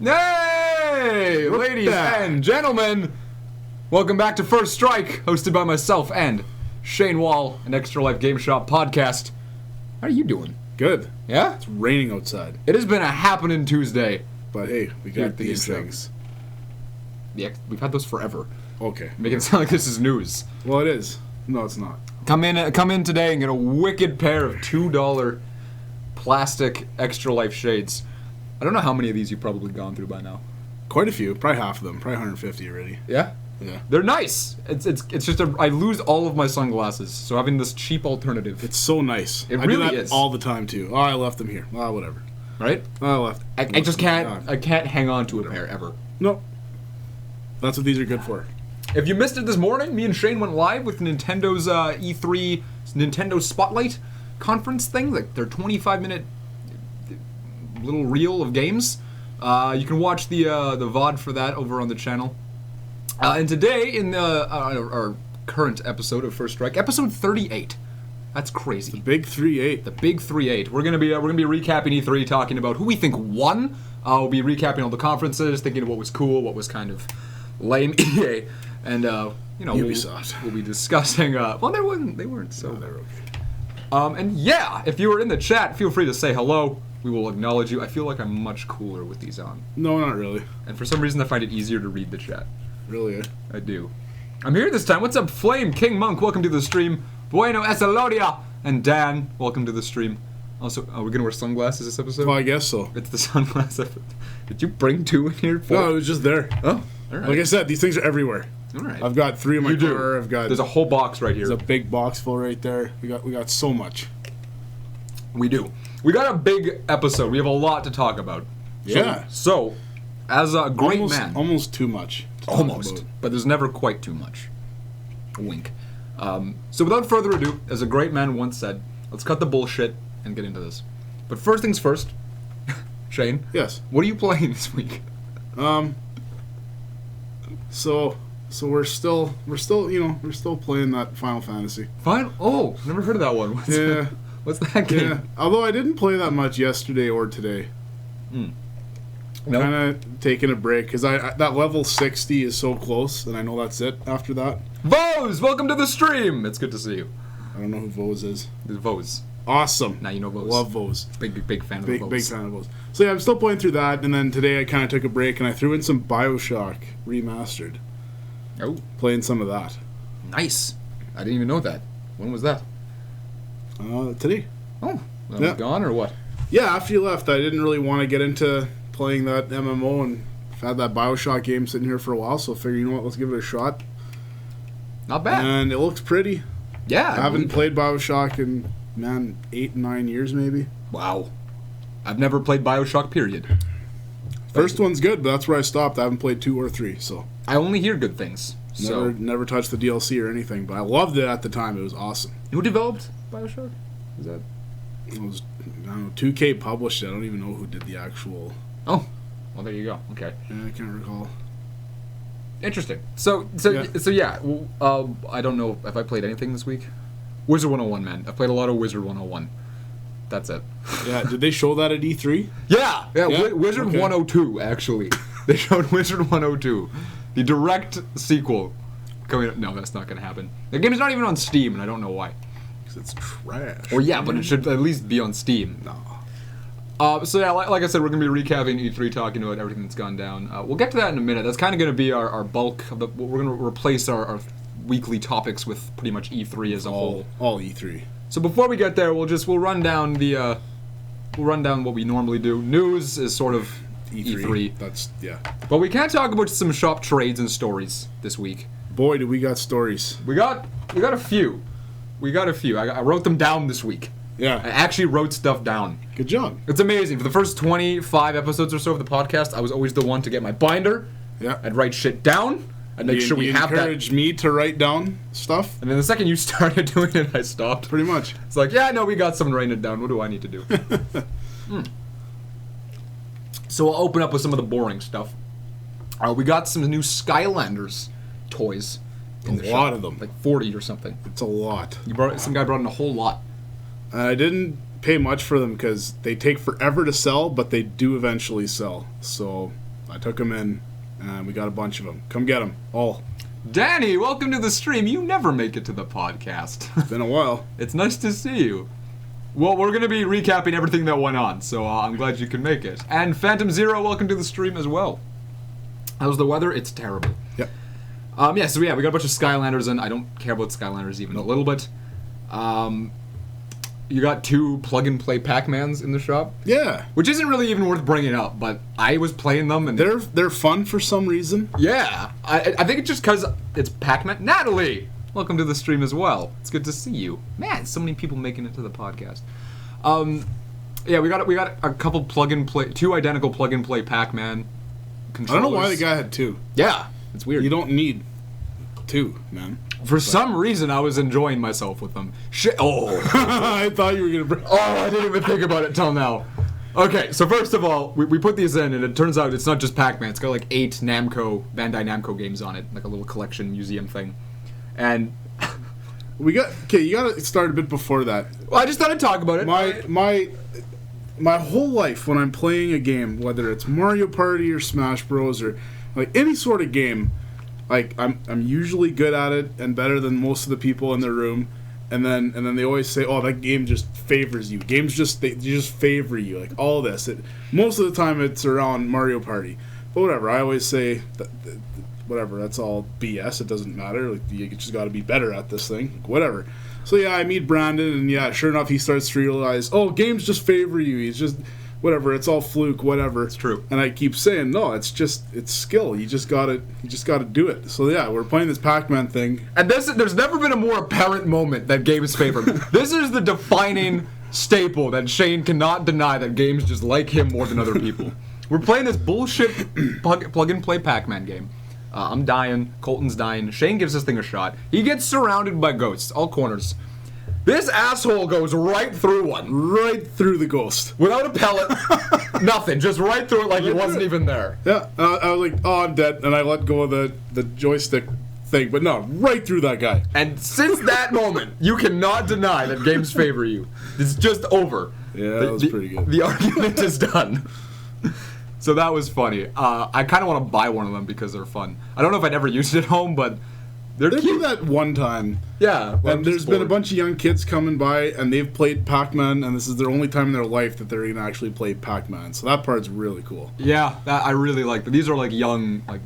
Hey, ladies and gentlemen, welcome back to First Strike, hosted by myself and Shane Wall, an Extra Life GameShop podcast. How are you doing? Good. Yeah? It's raining outside. It has been a happening Tuesday. But hey, we got these things. Yeah, we've had those forever. Okay. Making it sound like this is news. Well, it is. No, it's not. Come in today and get a wicked pair of $2 plastic Extra Life shades. I don't know how many of these you've probably gone through by now. Quite a few. Probably half of them. Probably 150 already. Yeah? Yeah. They're nice. It's just I lose all of my sunglasses, so having this cheap alternative. It's so nice. It I really do that is. all the time too. Oh, I left them here. Oh, whatever. Right? Oh, I left. I just can't. I can't hang on to a pair ever. No. That's what these are good for. If you missed it this morning, me and Shane went live with Nintendo's E3 Nintendo Spotlight conference thing, like their 25-minute little reel of games. You can watch the VOD for that over on the channel. And today, in our current episode of First Strike, episode 38. That's crazy. The big 3-8. The big 3-8. We're gonna be recapping E3, talking about who we think won. We'll be recapping all the conferences, thinking of what was cool, what was kind of lame. EA, and Ubisoft. We'll be discussing. Well, they weren't so. They were okay. And yeah, if you were in the chat, feel free to say hello. We will acknowledge you. I feel like I'm much cooler with these on. No, not really. And for some reason, I find it easier to read the chat. Really? I do. I'm here this time. What's up, Flame? King Monk, welcome to the stream. Bueno Esalodia! And Dan, welcome to the stream. Also, are we going to wear sunglasses this episode? Well, I guess so. It's the sunglass episode. Did you bring two in here? No, it was just there. Oh, all right. Like I said, these things are everywhere. All right. I've got 3 in my You do. car. I've got. There's a whole box right here. There's a big box full right there. We got so much. We do. We got a big episode. We have a lot to talk about. Yeah. So as a great man. Almost too much. to talk Almost. about. But there's never quite too much. Wink. So without further ado, as a great man once said, let's cut the bullshit and get into this. But first things first, Shane. Yes. What are you playing this week? So we're still playing that Final Fantasy. Fine. Oh, never heard of that one. What's that game? Yeah. Although I didn't play that much yesterday or today. No. Kind of taking a break because that level 60 is so close, and I know that's it after that. Vose, welcome to the stream. It's good to see you. I don't know who Vose is. It's Vose. Awesome. Now you know Vose. Love Vose. Big fan of Big Vose. big fan of Vose. So yeah, I'm still playing through that, and then today I kind of took a break and I threw in some BioShock Remastered. Oh, Playing some of that. nice. I didn't even know that. When was that? Today. Oh, that was Yeah. gone or what? Yeah, after you left, I didn't really want to get into playing that MMO and I've had that BioShock game sitting here for a while, so I figured, you know what, let's give it a shot. Not bad. And it looks pretty. Yeah. I haven't played BioShock in, 8, 9 years maybe. Wow. I've never played BioShock, period. First one's good, but that's where I stopped. I haven't played 2 or 3, so. I only hear good things. Never touched the DLC or anything, but I loved it at the time. It was awesome. Who developed BioShock? Is that? It was, I don't know, 2K published it. I don't even know who did the actual... Oh. Well, there you go. Okay. Yeah, I can't recall. Interesting. So yeah. I don't know if I played anything this week. Wizard 101, man. I played a lot of Wizard 101. That's it. Yeah, did they show that at E3? Yeah. Wizard okay. 102, actually. They showed Wizard 102. The direct sequel coming up. No, that's not going to happen. The game is not even on Steam, and I don't know why. Because it's trash. Well, yeah, but it should at least be on Steam. No. So yeah, like I said, we're going to be recapping E3, talking about everything that's gone down. We'll get to that in a minute. That's kind of going to be our bulk of the... We're going to replace our weekly topics with pretty much E3 as a whole. All E3. So before we get there, we'll run down what we normally do. News is sort of E3. That's, yeah. But we can talk about some shop trades and stories this week. Boy, do we got stories. We got a few. I wrote them down this week. Yeah. I actually wrote stuff down. Good job. It's amazing. For the first 25 episodes or so of the podcast, I was always the one to get my binder. Yeah. I'd write shit down. I'd make sure we have that. You encouraged me to write down stuff. And then the second you started doing it, I stopped. Pretty much. It's like, yeah, no, we got someone writing it down. What do I need to do? So I'll open up with some of the boring stuff. We got some new Skylanders toys. A lot of them. Like 40 or something. It's a lot. Some guy brought in a whole lot. I didn't pay much for them because they take forever to sell, but they do eventually sell. So I took them in, and we got a bunch of them. Come get them, all. Danny, welcome to the stream. You never make it to the podcast. It's been a while. It's nice to see you. Well, we're going to be recapping everything that went on, so I'm glad you can make it. And Phantom Zero, welcome to the stream as well. How's the weather? It's terrible. Yep. We got a bunch of Skylanders, and I don't care about Skylanders even a little bit. You got 2 plug-and-play Pac-Mans in the shop. Yeah. Which isn't really even worth bringing up, but I was playing them, and... They're fun for some reason. Yeah. I think it's just because it's Pac-Man. Natalie! Welcome to the stream as well. It's good to see you. Man, so many people making it to the podcast. Yeah, we got a couple plug-and-play... 2 identical plug-and-play Pac-Man controllers. I don't know why the guy had 2. Yeah. It's weird. You don't need 2, man. For some reason, I was enjoying myself with them. Shit. Oh. I thought you were going to bring... Oh, I didn't even think about it till now. Okay, so first of all, we put these in, and it turns out it's not just Pac-Man. It's got like 8 Bandai Namco games on it, like a little collection museum thing. And... you got to start a bit before that. Well, I just thought I'd talk about it. My whole life, when I'm playing a game, whether it's Mario Party or Smash Bros. Or like any sort of game... Like I'm usually good at it and better than most of the people in the room, and then they always say, "Oh, that game just favors you." Games they just favor you. Like all this. Most of the time it's around Mario Party, but whatever. I always say whatever. That's all BS. It doesn't matter. Like you just got to be better at this thing. Whatever. So yeah, I meet Brandon, and yeah, sure enough, he starts to realize, "Oh, games just favor you." He's just. Whatever, it's all fluke, whatever. It's true. And I keep saying, no, it's skill. You just gotta do it. So yeah, we're playing this Pac-Man thing. And there's never been a more apparent moment that games favor me. This is the defining staple that Shane cannot deny, that games just like him more than other people. We're playing this bullshit plug-and-play Pac-Man game. I'm dying, Colton's dying, Shane gives this thing a shot. He gets surrounded by ghosts, all corners. This asshole goes right through one. Right through the ghost. Without a pellet. Nothing. Just right through it like he wasn't even there. Yeah. I was like, oh, I'm dead. And I let go of the joystick thing. But no, right through that guy. And since that moment, you cannot deny that games favor you. It's just over. Yeah, that was pretty good. The argument is done. So that was funny. I kind of want to buy one of them because they're fun. I don't know if I'd ever use it at home, but... They do that one time. Yeah. And there's been a bunch of young kids coming by, and they've played Pac-Man, and this is their only time in their life that they're going to actually play Pac-Man. So that part's really cool. Yeah, I really like that. These are like young, like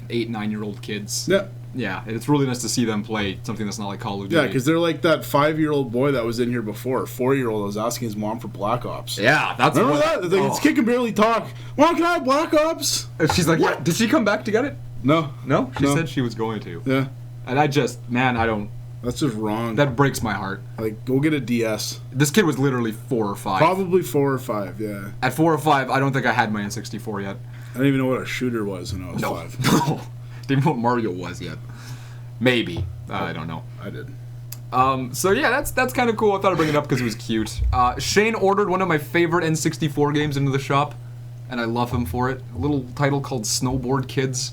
8, 9-year-old kids. Yeah. Yeah, it's really nice to see them play something that's not like Call of Duty. Yeah, because they're like that 5-year-old boy that was in here before, 4-year-old that was asking his mom for Black Ops. Yeah, that's remember that? Like, This kid can barely talk. Mom, can I have Black Ops? And she's like, what? Yeah. Did she come back to get it? No. No? She said she was going to. Yeah. And I don't... That's just wrong. That breaks my heart. Like, go get a DS. This kid was literally 4 or 5. Probably 4 or 5, yeah. At 4 or 5, I don't think I had my N64 yet. I didn't even know what a shooter was when I was 5. No. Didn't even know what Mario was yet. Maybe. I don't know. I did. So yeah, that's kind of cool. I thought I'd bring it up because it was cute. Shane ordered one of my favorite N64 games into the shop, and I love him for it. A little title called Snowboard Kids.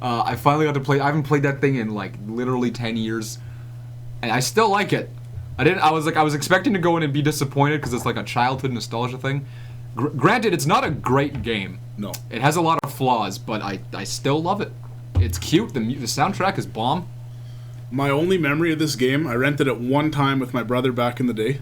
I finally got to play. I haven't played that thing in like literally 10 years, and I still like it. I was expecting to go in and be disappointed because it's like a childhood nostalgia thing. Granted, it's not a great game. No. It has a lot of flaws, but I still love it. It's cute. The soundtrack is bomb. My only memory of this game, I rented it one time with my brother back in the day.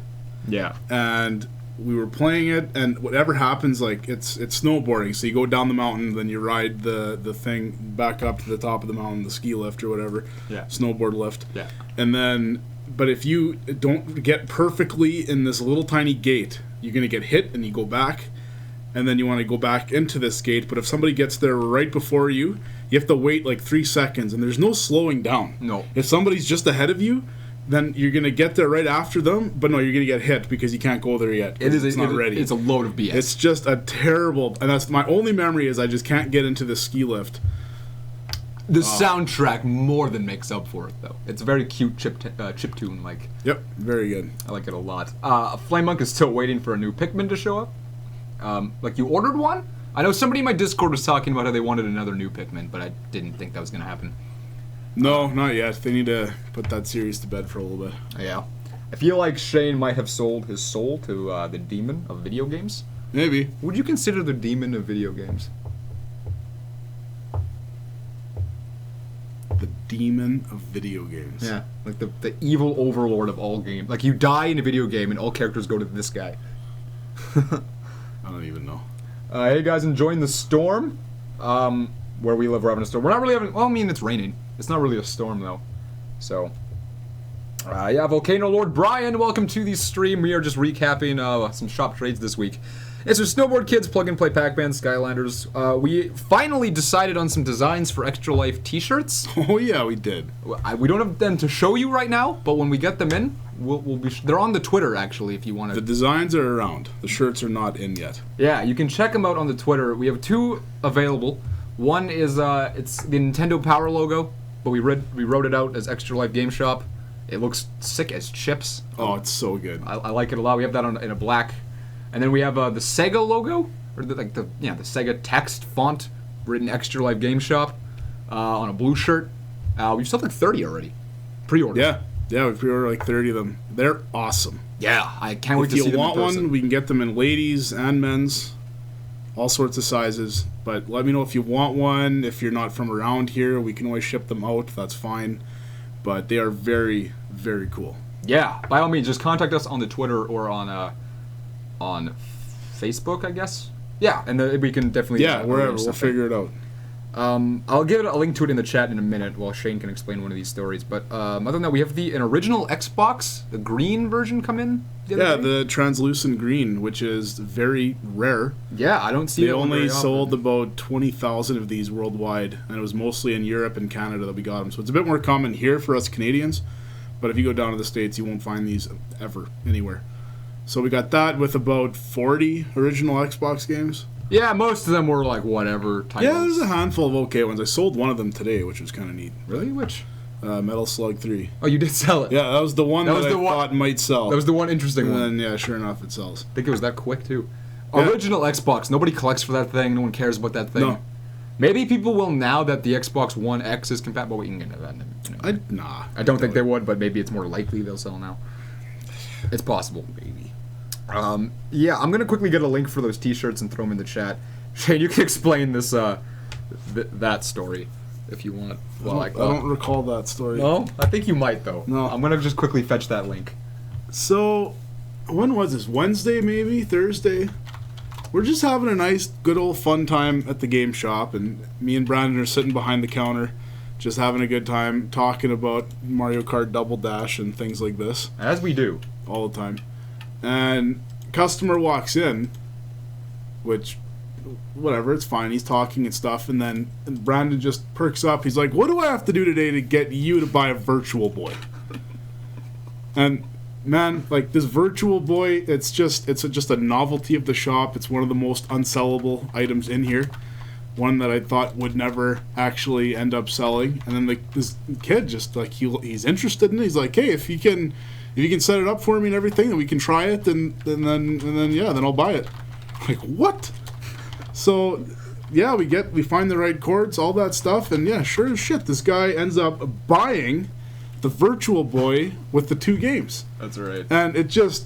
Yeah. And we were playing it, and whatever happens, like, it's snowboarding. So you go down the mountain, then you ride the thing back up to the top of the mountain, the ski lift or whatever. Yeah. Snowboard lift. Yeah. And then, but if you don't get perfectly in this little tiny gate, you're going to get hit, and you go back. And then you want to go back into this gate, but if somebody gets there right before you, you have to wait like 3 seconds, and there's no slowing down. No. If somebody's just ahead of you, then you're going to get there right after them, but no, you're going to get hit because you can't go there yet. It's not ready. It's a load of BS. It's just a terrible, and that's my only memory is I just can't get into the ski lift. The soundtrack more than makes up for it, though. It's a very cute chiptune, like. Yep, very good. I like it a lot. Flame Monk is still waiting for a new Pikmin to show up. Like, you ordered one? I know somebody in my Discord was talking about how they wanted another new Pikmin, but I didn't think that was going to happen. No, not yet. They need to put that series to bed for a little bit. Yeah. I feel like Shane might have sold his soul to the demon of video games. Maybe. Would you consider the demon of video games? The demon of video games. Yeah. Like the evil overlord of all games. Like, you die in a video game and all characters go to this guy. I don't even know. Hey guys, enjoying the storm? Where we live, we're having a storm. We're not really having... Well, I mean, it's raining. It's not really a storm, though. So... yeah, Volcano Lord Brian, welcome to the stream. We are just recapping some shop trades this week. It's so Snowboard Kids, Plug and Play Pac-Man, Skylanders. We finally decided on some designs for Extra Life t-shirts. Oh yeah, we did. We don't have them to show you right now, but when we get them in, we'll be... They're on the Twitter, actually, if you want to... The designs are around. The shirts are not in yet. Yeah, you can check them out on the Twitter. We have 2 available. One is, it's the Nintendo Power logo, but we wrote it out as Extra Life GameShop. It looks sick as chips. Oh, it's so good. I like it a lot. We have that in a black. And then we have the Sega logo, or the Sega text font written Extra Life GameShop on a blue shirt. We've sold like 30 already. Pre-order. Yeah, we pre-ordered like 30 of them. They're awesome. Yeah, I can't wait to see them in person. If you want one, we can get them in ladies and men's, all sorts of sizes. But let me know if you want one. If you're not from around here, we can always ship them out. That's fine. But they are very, very cool. Yeah, by all means, just contact us on the Twitter or on Facebook, I guess. Yeah, and we can definitely... Yeah, wherever. We'll figure it out. I'll give a link to it in the chat in a minute while Shane can explain one of these stories. But other than that, we have an original Xbox, the green version, come in. The translucent green, which is very rare. Yeah, I don't see it. They only sold about 20,000 of these worldwide, and it was mostly in Europe and Canada that we got them. So it's a bit more common here for us Canadians, but if you go down to the States, you won't find these ever anywhere. So we got that with about 40 original Xbox games. Yeah, most of them were like whatever titles. Yeah, there's a handful of okay ones. I sold one of them today, which was kind of neat. Really? Which? Metal Slug 3. Oh, you did sell it? Yeah, that was the one that I thought might sell. That was the one interesting one. And then, yeah, sure enough, it sells. I think it was that quick, too. Yeah. Original Xbox. Nobody collects for that thing. No one cares about that thing. No. Maybe people will now that the Xbox One X is compatible. We can get into that. Nah. I don't think they would, but maybe it's more likely they'll sell now. It's possible. Maybe. Yeah, I'm going to quickly get a link for those t-shirts and throw them in the chat. Shane, you can explain this that story if you want. Well, I don't recall that story. No? I think you might, though. No. I'm going to just quickly fetch that link. So, when was this? Wednesday, maybe? Thursday? We're just having a nice, good old fun time at the game shop, and me and Brandon are sitting behind the counter, just having a good time talking about Mario Kart Double Dash and things like this. As we do. All the time. And customer walks in, which, whatever, it's fine. He's talking and stuff, and then Brandon just perks up. He's like, what do I have to do today to get you to buy a Virtual Boy? And, man, like, this Virtual Boy, it's just a novelty of the shop. It's one of the most unsellable items in here. One that I thought would never actually end up selling. And then, like, this kid just, like, he's interested in it. He's like, hey, if you can set it up for me and everything, then we can try it, and then I'll buy it. Like, what? So, yeah, we find the right cords, all that stuff, and yeah, sure as shit, this guy ends up buying the Virtual Boy with the 2 games. That's right. And it just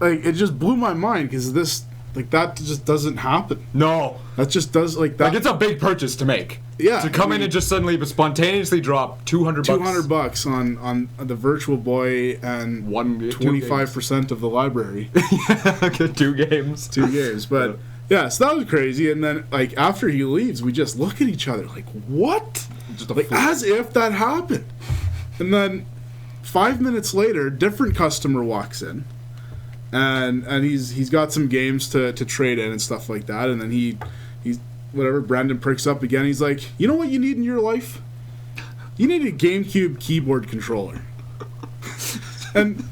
blew my mind, because that just doesn't happen. No. That just does, that. Like, it's a big purchase to make. Yeah. To come in and just suddenly spontaneously drop $200. $200 on the Virtual Boy and 25% of the library. Okay, 2 games. 2 games, but yeah, so that was crazy. And then, like, after he leaves, we just look at each other like, what? Just like, as if that happened. And then 5 minutes later, different customer walks in, and he's got some games to trade in and stuff like that. And then he's whatever, Brandon perks up again. He's like, you know what you need in your life? You need a GameCube keyboard controller. and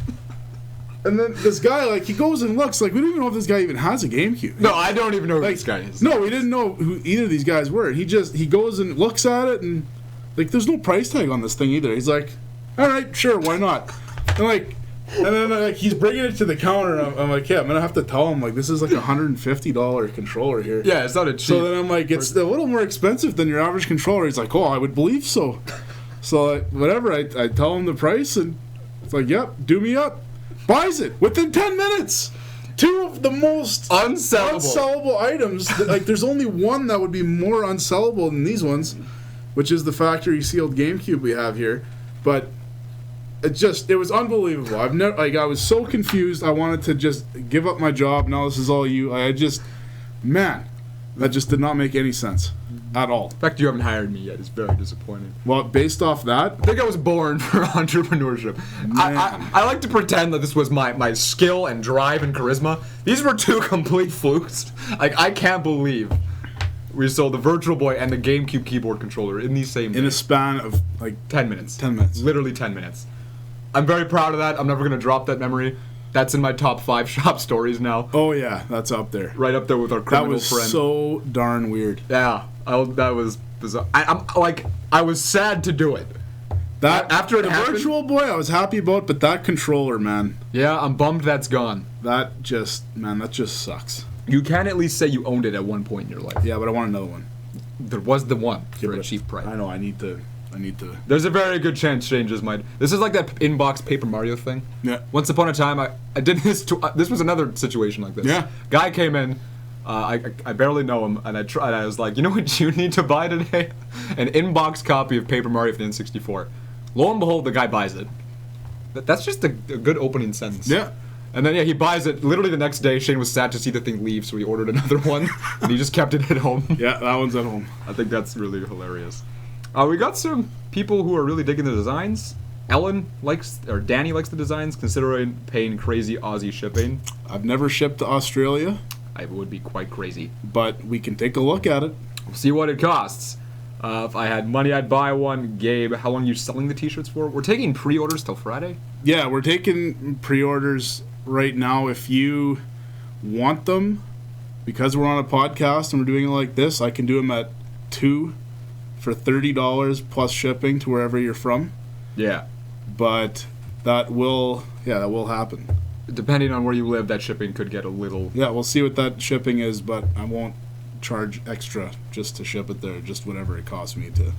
then this guy, like, he goes and looks, like, we don't even know if this guy even has a GameCube. No, I don't even know who this guy is. No, we didn't know who either of these guys were. He goes and looks at it, and, like, there's no price tag on this thing either. He's like, all right, sure, why not? And then, like, he's bringing it to the counter, and I'm like, yeah, I'm going to have to tell him, like, this is like a $150 controller here. Yeah, it's not a cheap. So then I'm like, it's a little more expensive than your average controller. He's like, oh, I would believe so. So, like, whatever, I tell him the price, and it's like, yep, do me up. Buys it within 10 minutes. 2 of the most unsellable items. Like, there's only one that would be more unsellable than these ones, which is the factory sealed GameCube we have here. But it was unbelievable. I was so confused. I wanted to just give up my job. Now this is all you. That just did not make any sense at all. The fact you haven't hired me yet is very disappointing. Well, based off that, I think I was born for entrepreneurship. I like to pretend that this was my skill and drive and charisma. These were 2 complete flukes. Like, I can't believe we sold the Virtual Boy and the GameCube keyboard controller in the same day. In a span of, like, 10 minutes. 10 minutes. Literally 10 minutes. I'm very proud of that. I'm never going to drop that memory. That's in my top 5 shop stories now. Oh, yeah. That's up there. Right up there with our criminal friend. That was so darn weird. Yeah. That was bizarre. I was sad to do it. After it happened, Virtual Boy I was happy about, but that controller, man. Yeah, I'm bummed that's gone. That just sucks. You can at least say you owned it at one point in your life. Yeah, but I want another one. There was the one for a cheap price. I know, I need to. There's a very good chance changes might. This is like that inbox Paper Mario thing. Yeah. Once upon a time, I did this. This was another situation like this. Yeah. Guy came in. I barely know him, and I was like, you know what you need to buy today? An inbox copy of Paper Mario for the N64. Lo and behold, the guy buys it. That's just a good opening sentence. Yeah. And then, he buys it. Literally the next day, Shane was sad to see the thing leave, so he ordered another one, and he just kept it at home. Yeah, that one's at home. I think that's really hilarious. We got some people who are really digging the designs. Danny likes the designs, considering paying crazy Aussie shipping. I've never shipped to Australia. It would be quite crazy. But we can take a look at it. We'll see what it costs. If I had money, I'd buy one. Gabe, how long are you selling the t-shirts for? We're taking pre-orders till Friday? Yeah, we're taking pre-orders right now. If you want them, because we're on a podcast and we're doing it like this, I can do them at 2 for $30 plus shipping to wherever you're from. Yeah. But that will happen. Depending on where you live, that shipping could get a little... Yeah, we'll see what that shipping is, but I won't charge extra just to ship it there, just whatever it costs me to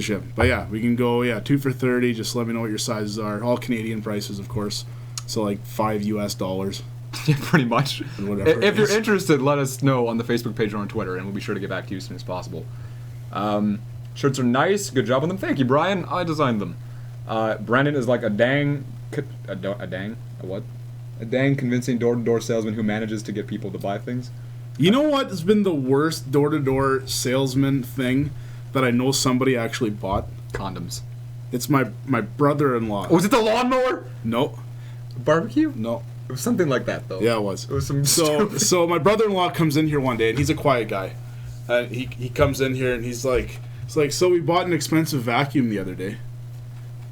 ship. But yeah, we can go 2 for $30. Just let me know what your sizes are. All Canadian prices, of course. So like $5 US. Yeah, pretty much. If you're is. Interested, let us know on the Facebook page or on Twitter, and we'll be sure to get back to you as soon as possible. Shirts are nice. Good job on them. Thank you, Brian. I designed them. Brandon is like a dang convincing door-to-door salesman who manages to get people to buy things. You know what has been the worst door-to-door salesman thing that I know somebody actually bought? Condoms. It's my brother-in-law. Was it the lawnmower? No. Barbecue? No. It was something like that, though. Yeah, it was. It was some So my brother-in-law comes in here one day, and he's a quiet guy. And he comes in here, and he's like, so we bought an expensive vacuum the other day.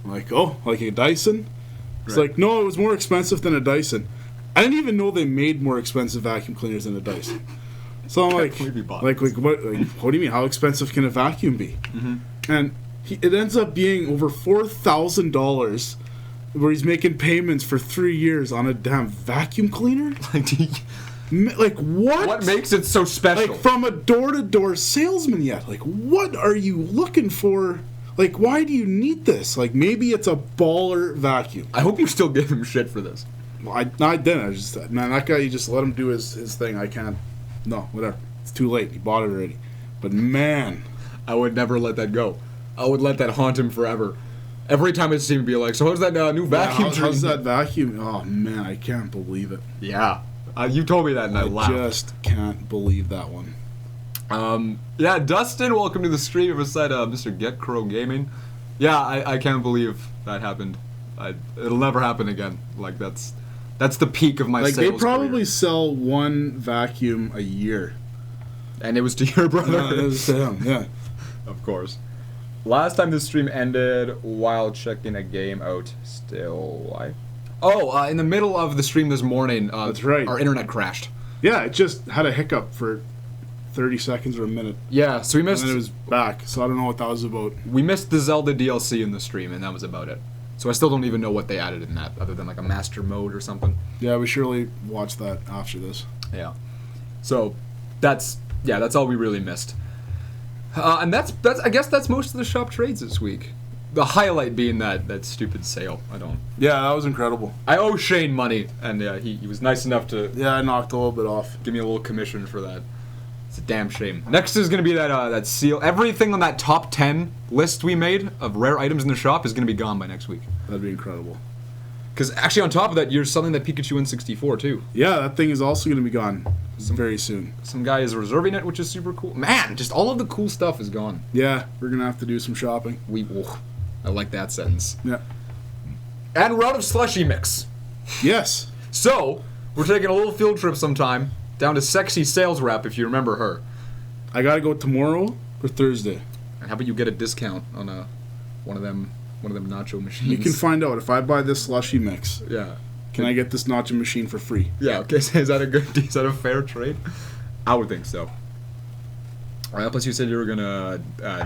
I'm like, oh, like a Dyson? It's like, no, it was more expensive than a Dyson. I didn't even know they made more expensive vacuum cleaners than a Dyson. So I'm like, what do you mean? How expensive can a vacuum be? Mm-hmm. And it ends up being over $4,000 where he's making payments for 3 years on a damn vacuum cleaner? Like, what? What makes it so special? Like, from a door-to-door salesman yet. Like, what are you looking for? Like, why do you need this? Like, maybe it's a baller vacuum. I hope you still give him shit for this. Well, I didn't. I just, man, that guy, you just let him do his thing. I can't. No, whatever. It's too late. He bought it already. But, man. I would never let that go. I would let that haunt him forever. Every time I see him, be like, so how's that new vacuum? How's that vacuum? Oh, man, I can't believe it. Yeah. You told me that and I laughed. I just can't believe that one. Yeah, Dustin, welcome to the stream beside Mr. Get Crow Gaming. Yeah, I can't believe that happened. It'll never happen again. Like, that's the peak of my sales Like, they probably career. sell one vacuum a year. And it was to your brother? No, it was to him, yeah. Of course. Last time this stream ended while checking a game out. Still live? Oh, in the middle of the stream this morning, that's right. Our internet crashed. Yeah, it just had a hiccup for 30 seconds or a minute. Yeah, so we missed... And then it was back, so I don't know what that was about. We missed the Zelda DLC in the stream, and that was about it. So I still don't even know what they added in that, other than like a master mode or something. Yeah, we surely watch that after this. Yeah. So, that's all we really missed. And that's I guess that's most of the shop trades this week. The highlight being that stupid sale. Yeah, that was incredible. I owe Shane money, and he was nice enough to... Yeah, I knocked a little bit off. Give me a little commission for that. It's a damn shame. Next is going to be that seal. Everything on that top 10 list we made of rare items in the shop is going to be gone by next week. That'd be incredible. Because actually on top of that, you're selling that Pikachu N64 too. Yeah, that thing is also going to be gone very soon. Some guy is reserving it, which is super cool. Man, just all of the cool stuff is gone. Yeah, we're going to have to do some shopping. I like that sentence. Yeah. And we're out of slushy mix. Yes. So, we're taking a little field trip sometime down to Sexy Sales Rep, if you remember her. I got to go tomorrow or Thursday. And how about you get a discount on one of them nacho machines? You can find out if I buy this slushy mix. Yeah. Can I get this nacho machine for free? Yeah, okay. Is that a fair trade? I would think so. Plus you said you were gonna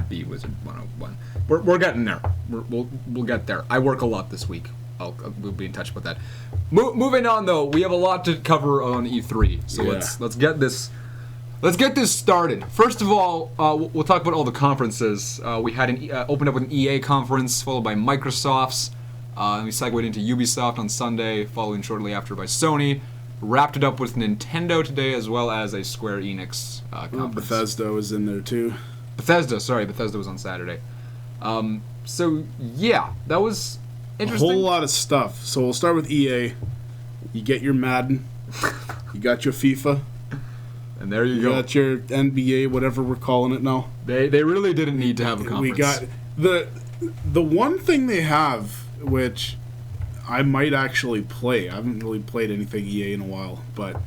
beat Wizard 101. We're getting there. We'll get there. I work a lot this week. We'll be in touch about that. Moving on though, we have a lot to cover on E3. So yeah. let's get this. Let's get this started. First of all, we'll talk about all the conferences. We had opened up with an EA conference, followed by Microsoft's. We segued into Ubisoft on Sunday, following shortly after by Sony. Wrapped it up with Nintendo today, as well as a Square Enix conference. Bethesda was in there too. Bethesda was on Saturday. So yeah, that was interesting. A whole lot of stuff. So we'll start with EA. You get your Madden. You got your FIFA. And there you go. You got your NBA, whatever we're calling it now. They really didn't need to have a conference. We got the one thing they have, which I might actually play. I haven't really played anything EA in a while, but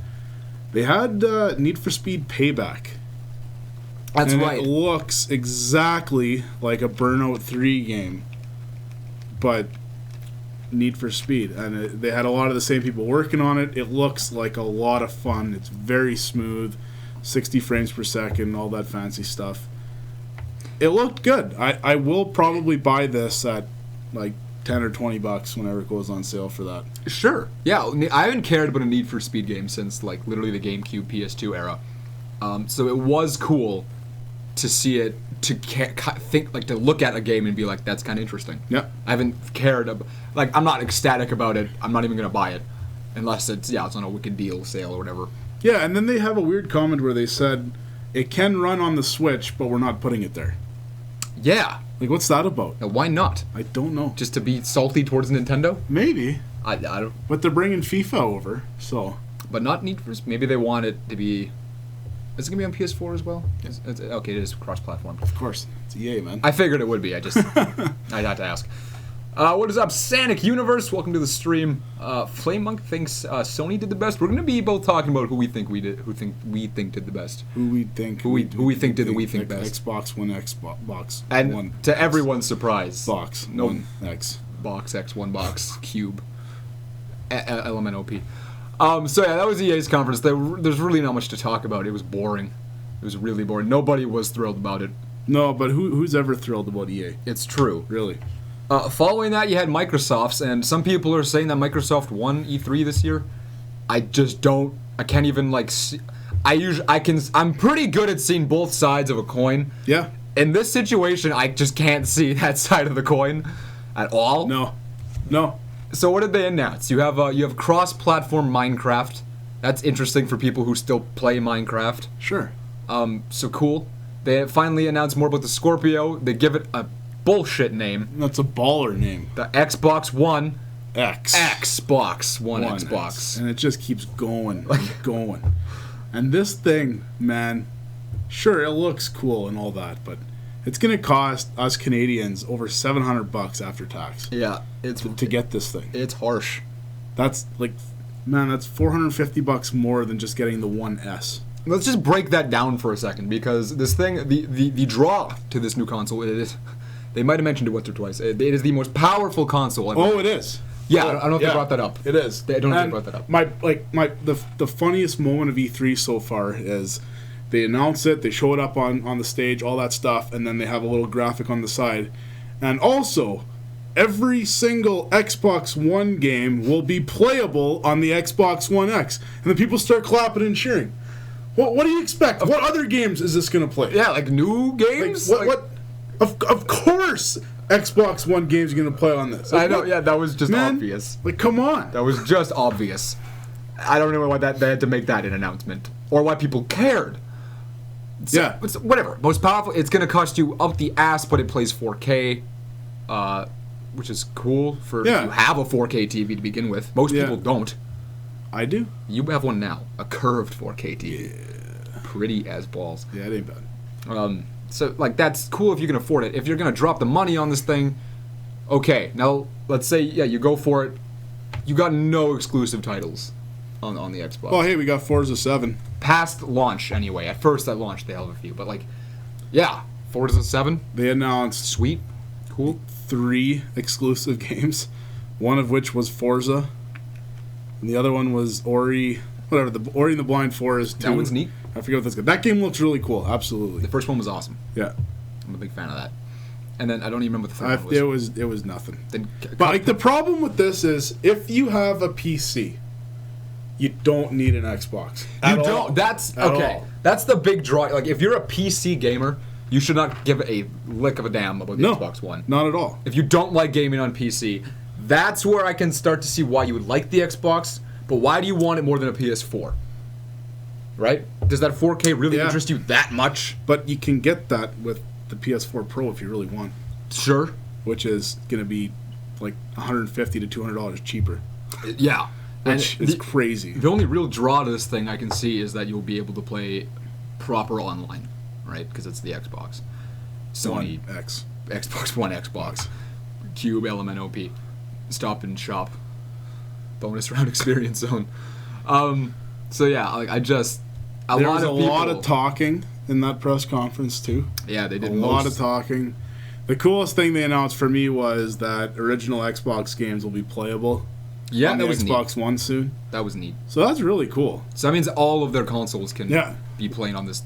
they had Need for Speed Payback. That's right. It looks exactly like a Burnout 3 game, but Need for Speed. And they had a lot of the same people working on it. It looks like a lot of fun. It's very smooth, 60 frames per second, all that fancy stuff. It looked good. I will probably buy this at like $10 or $20 whenever it goes on sale for that. Sure. Yeah, I haven't cared about a Need for Speed game since like literally the GameCube PS2 era. So it was cool to see it, to think, like, to look at a game and be like, that's kind of interesting. Yeah. I haven't cared like, I'm not ecstatic about it. I'm not even gonna buy it unless it's on a wicked deal sale or whatever. Yeah, and then they have a weird comment where they said it can run on the Switch, but we're not putting it there. Yeah. Like, what's that about? Now, why not? I don't know. Just to be salty towards Nintendo? Maybe. I don't. But they're bringing FIFA over, so. But not Need for Speed. Maybe they want it to be Is it gonna be on PS4 as well? Okay, it is cross-platform. Of course, it's EA, man. I figured it would be. I had to ask. What is up, Sanic Universe? Welcome to the stream. Flame Monk thinks Sony did the best. We're gonna be both talking about who we think did the best. Who we think did the best. Xbox One, Xbox and One. To X. everyone's surprise, Box no, One X. Box X, one box, cube, LMNOP. So yeah, that was EA's conference. There's really not much to talk about. It was boring. It was really boring. Nobody was thrilled about it. No, but who's ever thrilled about EA? It's true. Really. Following that, you had Microsoft's, and some people are saying that Microsoft won E3 this year. I just don't. I can't even see. I'm pretty good at seeing both sides of a coin. Yeah. In this situation, I just can't see that side of the coin at all. No. So what did they announce? You have cross-platform Minecraft. That's interesting for people who still play Minecraft. Sure. So cool. They finally announced more about the Scorpio. They give it a bullshit name. That's a baller name. The Xbox One X. Xbox One Xbox. X. And it just keeps going and going. And this thing, man, sure, it looks cool and all that, but it's going to cost us Canadians over $700 after tax. Yeah, it's to get this thing. It's harsh. That's that's $450 more than just getting the One S. Let's just break that down for a second, because this thing, the draw to this new console is, they might have mentioned it once or twice. It is the most powerful console ever. Oh, it is. Yeah, I don't know if they brought that up. It is. I don't know if they brought that up. The funniest moment of E3 so far is they announce it, they show it up on the stage, all that stuff, and then they have a little graphic on the side. And also, every single Xbox One game will be playable on the Xbox One X. And then people start clapping and cheering. What do you expect? What other games is this going to play? Yeah, new games? Of course Xbox One games are going to play on this. I know, yeah, that was just obvious. Come on. That was just obvious. I don't know why they had to make that an announcement. Or why people cared. So, yeah. Whatever. Most powerful, it's going to cost you up the ass, but it plays 4K, which is cool if you have a 4K TV to begin with. Most people don't. I do. You have one now. A curved 4K TV. Yeah. Pretty as balls. Yeah, it ain't bad. So, that's cool if you can afford it. If you're going to drop the money on this thing, okay. Now, let's say, you go for it. You got no exclusive titles on the Xbox. Well, hey, we got Forza 7. Past launch, anyway. At first, at launch, they have a few. But, Forza 7. They announced Sweet. Cool. 3 exclusive games. One of which was Forza. And the other one was Ori... Whatever, the Ori and the Blind Forest 2. That one's neat. I forget what that's good. That game looks really cool, absolutely. The first one was awesome. Yeah. I'm a big fan of that. And then I don't even remember the third one was. It was nothing. Then, but the problem with this is, if you have a PC, you don't need an Xbox. You don't. That's okay. That's the big draw. If you're a PC gamer, you should not give a lick of a damn about the Xbox One. Not at all. If you don't like gaming on PC, that's where I can start to see why you would like the Xbox. But why do you want it more than a PS4? Right? Does that 4K really interest you that much? But you can get that with the PS4 Pro if you really want. Sure. Which is going to be $150 to $200 cheaper. Yeah. Which is crazy. The only real draw to this thing I can see is that you'll be able to play proper online, right? Because it's the Xbox. Sony One X. Xbox One Xbox. Cube, LMNOP. Stop and shop. Bonus round experience zone. So yeah, There was a lot of talking in that press conference too. Yeah, they did a lot of talking. The coolest thing they announced for me was that original Xbox games will be playable. Yeah, on that the was Xbox neat. One soon. That was neat. So that's really cool. So that means all of their consoles can be played on this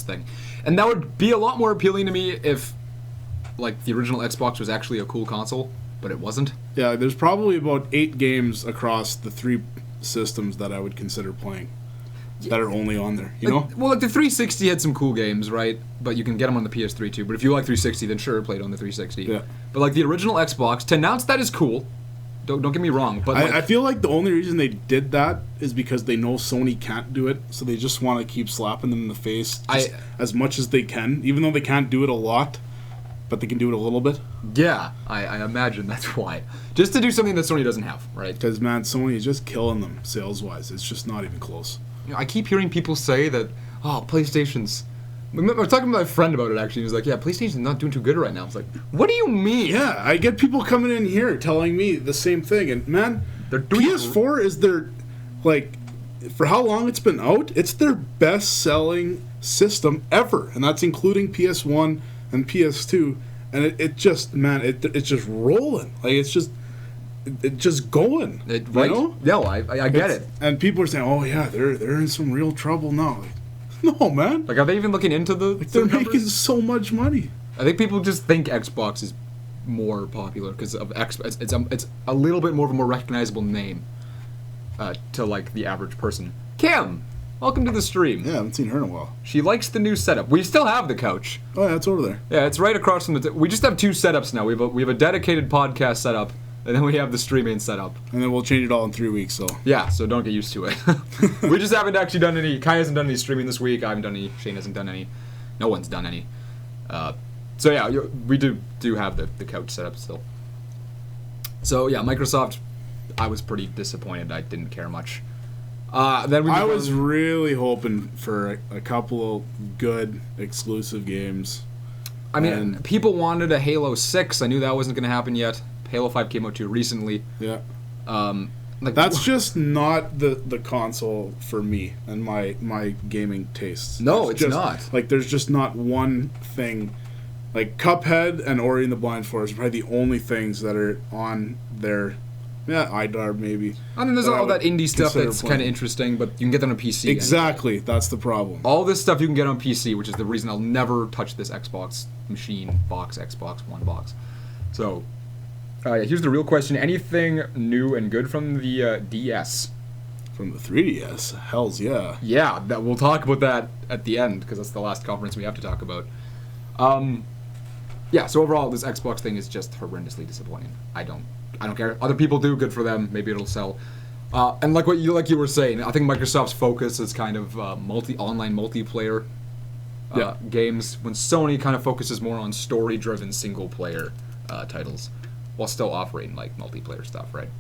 thing, and that would be a lot more appealing to me if, the original Xbox was actually a cool console, but it wasn't. Yeah, there's probably about 8 games across the 3 systems that I would consider playing that are only on there. You know? Well, the 360 had some cool games, right? But you can get them on the PS3 too. But if you like 360, then sure, play it on the 360. Yeah. But the original Xbox, to announce that is cool. Don't get me wrong, but I feel like the only reason they did that is because they know Sony can't do it, so they just want to keep slapping them in the face as much as they can, even though they can't do it a lot, but they can do it a little bit. Yeah, I imagine that's why. Just to do something that Sony doesn't have, right? Because, man, Sony is just killing them sales-wise. It's just not even close. I keep hearing people say that, oh, PlayStation's. I was talking to my friend about it, actually. He was like, yeah, PlayStation's not doing too good right now. I was like, what do you mean? Yeah, I get people coming in here telling me the same thing. And, man, PS4 is their, like, for how long it's been out, it's their best-selling system ever. And that's including PS1 and PS2. And it just, man, it's just rolling. Like, it's just going. Right? You know? No, I get it. And people are saying, oh, yeah, they're in some real trouble now. Like, no, man. Like, are they even looking into the? Like, they're making so much money. I think people just think Xbox is more popular because of it's a little bit more of a more recognizable name to like the average person. Kim, welcome to the stream. Yeah, I haven't seen her in a while. She likes the new setup. We still have the couch. Oh, yeah, it's over there. Yeah, it's right across from the. We just have two setups now. We have a dedicated podcast setup, and then we have the streaming setup. And then we'll change it all in 3 weeks. So yeah, so don't get used to it. We just haven't actually done any. Kai hasn't done any streaming this week. I haven't done any. Shane hasn't done any. No one's done any. So yeah, we do have the couch set up still. So yeah, Microsoft, I was pretty disappointed. I didn't care much. Then I was really hoping for a couple of good exclusive games. I mean, people wanted a Halo 6. I knew that wasn't going to happen yet. Halo 5 came out too recently. Yeah. Like, that's just not the console for me and my gaming tastes. No, it's not. Like, there's just not one thing. Like, Cuphead and Ori and the Blind Forest are probably the only things that are on their... Yeah, IDAR maybe. I mean, there's all that indie stuff that's kind of interesting, but you can get that on PC. Exactly, that's the problem. All this stuff you can get on PC, which is the reason I'll never touch this Xbox machine box, Xbox One box. So, here's the real question. Anything new and good from the DS? From the 3DS? Hells yeah. Yeah, we'll talk about that at the end, because that's the last conference we have to talk about. Yeah, so overall, this Xbox thing is just horrendously disappointing. I don't care. Other people do, good for them. Maybe it'll sell. And like you were saying, I think Microsoft's focus is kind of online multiplayer games, when Sony kind of focuses more on story-driven single-player titles, while still offering like multiplayer stuff, right?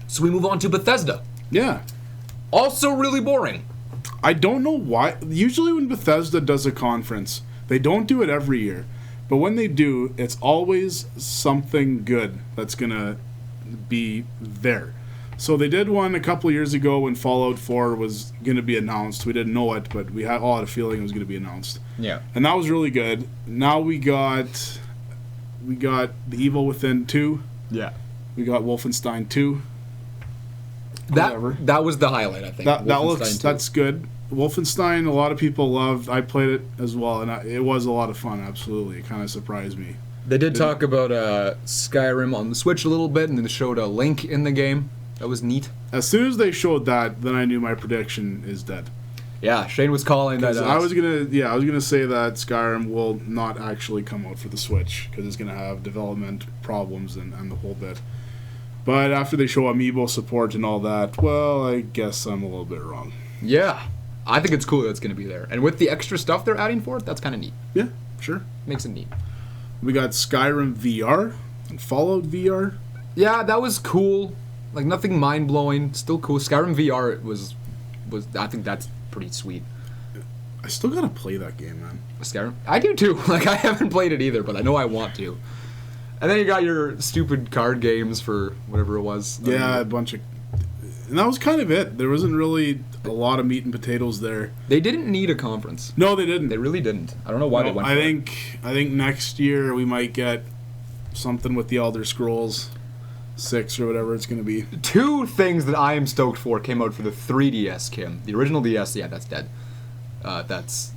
So we move on to Bethesda. Yeah. Also really boring. I don't know why. Usually when Bethesda does a conference, they don't do it every year. But when they do, it's always something good that's going to be there. So they did one a couple of years ago when Fallout 4 was going to be announced. We didn't know it, but we had a feeling it was going to be announced. Yeah. And that was really good. Now we got The Evil Within 2. Yeah. We got Wolfenstein 2. That was the highlight, I think. That's good. Wolfenstein, a lot of people loved. I played it as well, and it was a lot of fun. Absolutely, it kind of surprised me. They did talk about Skyrim on the Switch a little bit, and then they showed a Link in the game. That was neat. As soon as they showed that, then I knew my prediction is dead. Yeah, Shane was calling that. I was gonna say that Skyrim will not actually come out for the Switch because it's gonna have development problems and the whole bit. But after they show Amiibo support and all that, well, I guess I'm a little bit wrong. Yeah. I think it's cool that it's going to be there. And with the extra stuff they're adding for it, that's kind of neat. Yeah, sure. Makes it neat. We got Skyrim VR and Fallout VR. Yeah, that was cool. Like, nothing mind-blowing. Still cool. Skyrim VR was I think that's pretty sweet. I still got to play that game, man. Skyrim? I do, too. Like, I haven't played it either, but I know I want to. And then you got your stupid card games for whatever it was. Yeah, a bunch of... And that was kind of it. There wasn't really a lot of meat and potatoes there. They didn't need a conference. No, they didn't. They really didn't. I don't know why they went for it. I think next year we might get something with the Elder Scrolls 6 or whatever it's going to be. Two things that I am stoked for came out for the 3DS, Kim. The original DS, yeah, that's dead. That's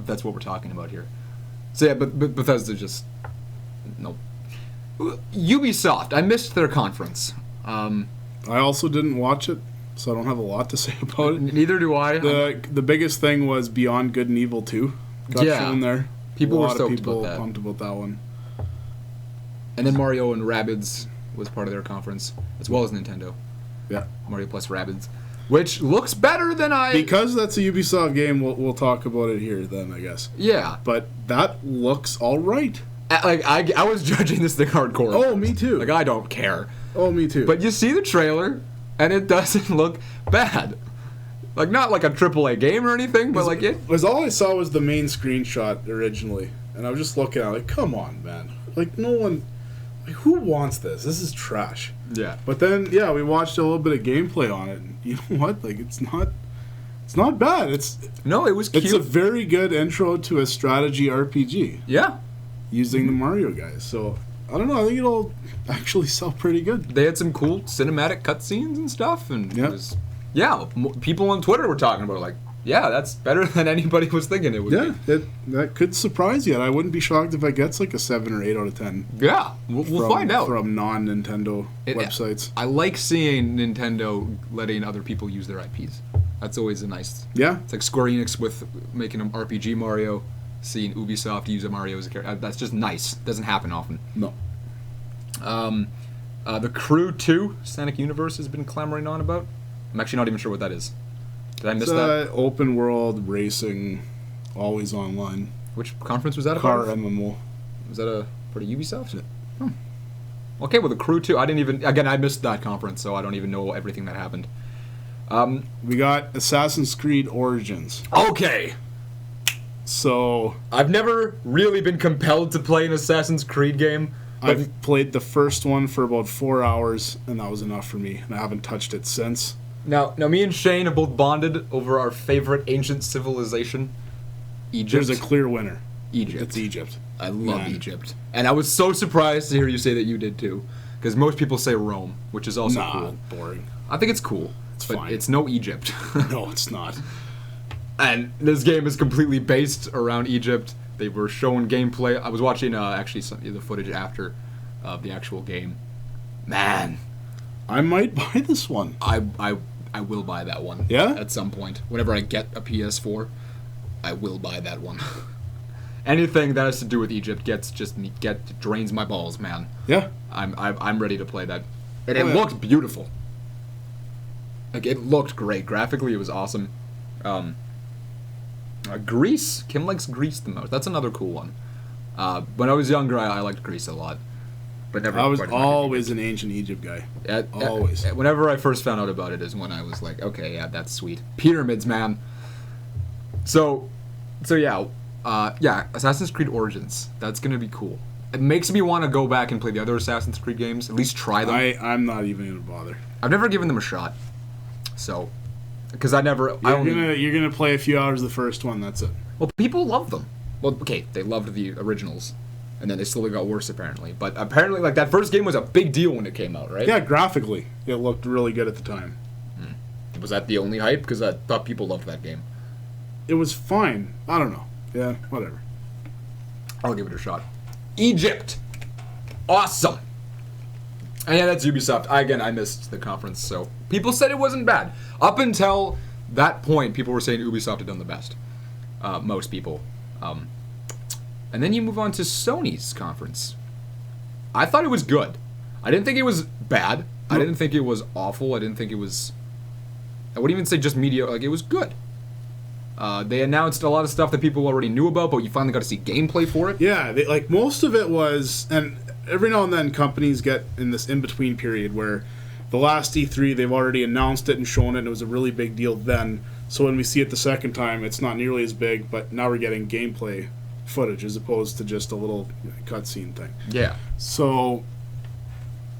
what we're talking about here. So yeah, but Bethesda just... Nope. Ubisoft, I missed their conference. I also didn't watch it, so I don't have a lot to say about it. Neither do I. The biggest thing was Beyond Good and Evil 2 got shown there. People were stoked about that. Pumped about that one. And then Mario and Rabbids was part of their conference, as well as Nintendo. Yeah. Mario plus Rabbids, which looks better than Because that's a Ubisoft game, we'll talk about it here then, I guess. Yeah. But that looks all right. Like, I was judging this thing hardcore. Oh, me too. Like, I don't care. Oh, me too. But you see the trailer, and it doesn't look bad. Like, not like a AAA game or anything, but like it. Because all I saw was the main screenshot originally, and I was just looking at it like, come on, man. Like, no one... Like, who wants this? This is trash. Yeah. But then, yeah, we watched a little bit of gameplay on it, and you know what? Like, it's not bad. No, it was cute. It's a very good intro to a strategy RPG. Yeah. Using the Mario guys. So, I don't know. I think it'll actually sell pretty good. They had some cool cinematic cutscenes and stuff, and yeah. It was... Yeah, people on Twitter were talking about it, like, yeah, that's better than anybody was thinking it would be. Yeah, that could surprise you. And I wouldn't be shocked if it gets like a 7 or 8 out of 10. Yeah, we'll find out. From non-Nintendo websites. I like seeing Nintendo letting other people use their IPs. That's always a nice... Yeah. It's like Square Enix with making an RPG Mario, seeing Ubisoft use a Mario as a character. That's just nice. Doesn't happen often. No. The Crew 2, Sonic Universe, has been clamoring on about. I'm actually not even sure what that is. Did I miss that? Open world racing, always online. Which conference was that Car about? MMO. Was that a part of Ubisoft? Yeah. Okay, well, the Crew 2, I missed that conference, so I don't even know everything that happened. We got Assassin's Creed Origins. Okay! So... I've never really been compelled to play an Assassin's Creed game. I've played the first one for about 4 hours, and that was enough for me, and I haven't touched it since. Now, me and Shane have both bonded over our favorite ancient civilization, Egypt. There's a clear winner. Egypt. It's Egypt. I love Egypt. And I was so surprised to hear you say that you did too. Because most people say Rome, which is also cool. Boring. I think it's cool. It's but fine. It's no Egypt. No, it's not. And this game is completely based around Egypt. They were showing gameplay. I was watching actually some of the footage after the actual game. Man. I might buy this one. I will buy that one. Yeah? At some point. Whenever I get a PS4, I will buy that one. Anything that has to do with Egypt drains my balls, man. Yeah. I'm ready to play that. And it looked beautiful. Like, it looked great. Graphically, it was awesome. Greece. Kim likes Greece the most. That's another cool one. When I was younger, I liked Greece a lot. But never. I was always an ancient Egypt guy. Always. Whenever I first found out about it is when I was like, okay, yeah, that's sweet. Pyramids, man. So yeah, Assassin's Creed Origins. That's gonna be cool. It makes me want to go back and play the other Assassin's Creed games. At least try them. I'm not even gonna bother. I've never given them a shot. So, because you're gonna play a few hours of the first one. That's it. Well, people love them. Well, okay, they loved the originals. And then they slowly got worse, apparently. But apparently, like, that first game was a big deal when it came out, right? Yeah, graphically, it looked really good at the time. Was that the only hype? Because I thought people loved that game. It was fine. I don't know. Yeah, whatever. I'll give it a shot. Egypt! Awesome! And yeah, that's Ubisoft. I missed the conference, so... People said it wasn't bad. Up until that point, people were saying Ubisoft had done the best. Most people. And then you move on to Sony's conference. I thought it was good. I didn't think it was bad. Nope. I didn't think it was awful. I didn't think it was... I wouldn't even say just mediocre. Like, it was good. They announced a lot of stuff that people already knew about, but you finally got to see gameplay for it. Yeah, most of it was... And every now and then companies get in this in-between period where the last E3, they've already announced it and shown it, and it was a really big deal then. So when we see it the second time, it's not nearly as big, but now we're getting gameplay footage as opposed to just a little cutscene thing. Yeah. So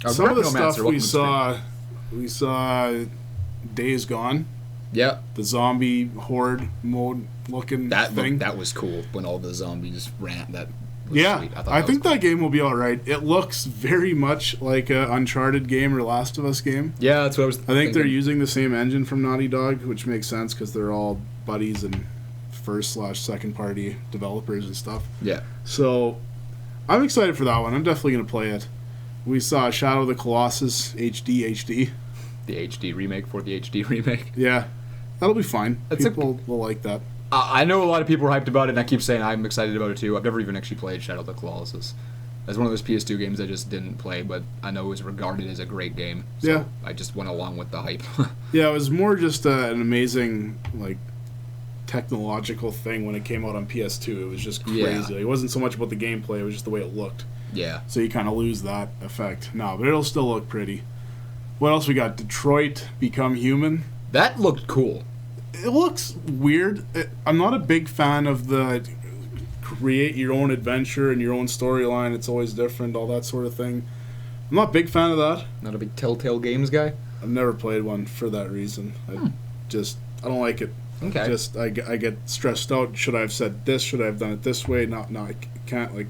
some of the stuff we saw Days Gone. Yeah. The zombie horde mode looking thing. That was cool when all the zombies ran. That was yeah. Sweet. I think that game will be all right. It looks very much like a Uncharted game or Last of Us game. Yeah, that's what I was thinking. I think they're using the same engine from Naughty Dog, which makes sense because they're all buddies and first/second party developers and stuff. Yeah. So I'm excited for that one. I'm definitely going to play it. We saw Shadow of the Colossus HD. The HD remake for the HD remake. Yeah. That'll be fine. People will like that. I know a lot of people are hyped about it, and I keep saying I'm excited about it too. I've never even actually played Shadow of the Colossus. That's one of those PS2 games I just didn't play, but I know it was regarded as a great game. So yeah. I just went along with the hype. Yeah, it was more just an amazing, technological thing when it came out on PS2. It was just crazy. Yeah. It wasn't so much about the gameplay, it was just the way it looked. Yeah. So you kind of lose that effect. No, but it'll still look pretty. What else we got? Detroit Become Human. That looked cool. It looks weird. I'm not a big fan of the create your own adventure and your own storyline. It's always different, all that sort of thing. I'm not a big fan of that. Not a big Telltale Games guy? I've never played one for that reason. I don't like it. Okay. I get stressed out. Should I have said this? Should I have done it this way? No, I can't.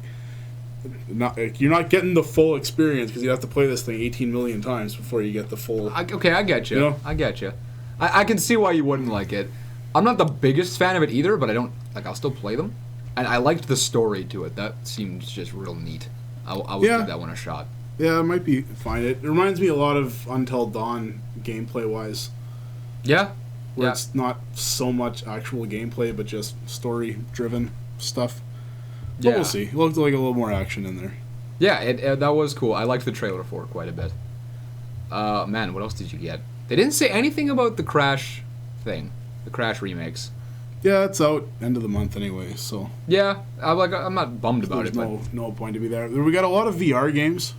You're not getting the full experience because you have to play this thing 18 million times before you get the full. I get you. You know? I get you. I can see why you wouldn't like it. I'm not the biggest fan of it either, but I don't I'll still play them, and I liked the story to it. That seemed just real neat. I would give that one a shot. Yeah, it might be fine. It reminds me a lot of Until Dawn gameplay wise. Yeah. Where it's not so much actual gameplay, but just story driven stuff. But we'll see. It looked like a little more action in there. Yeah, that was cool. I liked the trailer for it quite a bit. Man, what else did you get? They didn't say anything about the Crash thing, the Crash remakes. Yeah, it's out end of the month anyway, so. Yeah, I'm not bummed about it. There's no point to be there. We got a lot of VR games.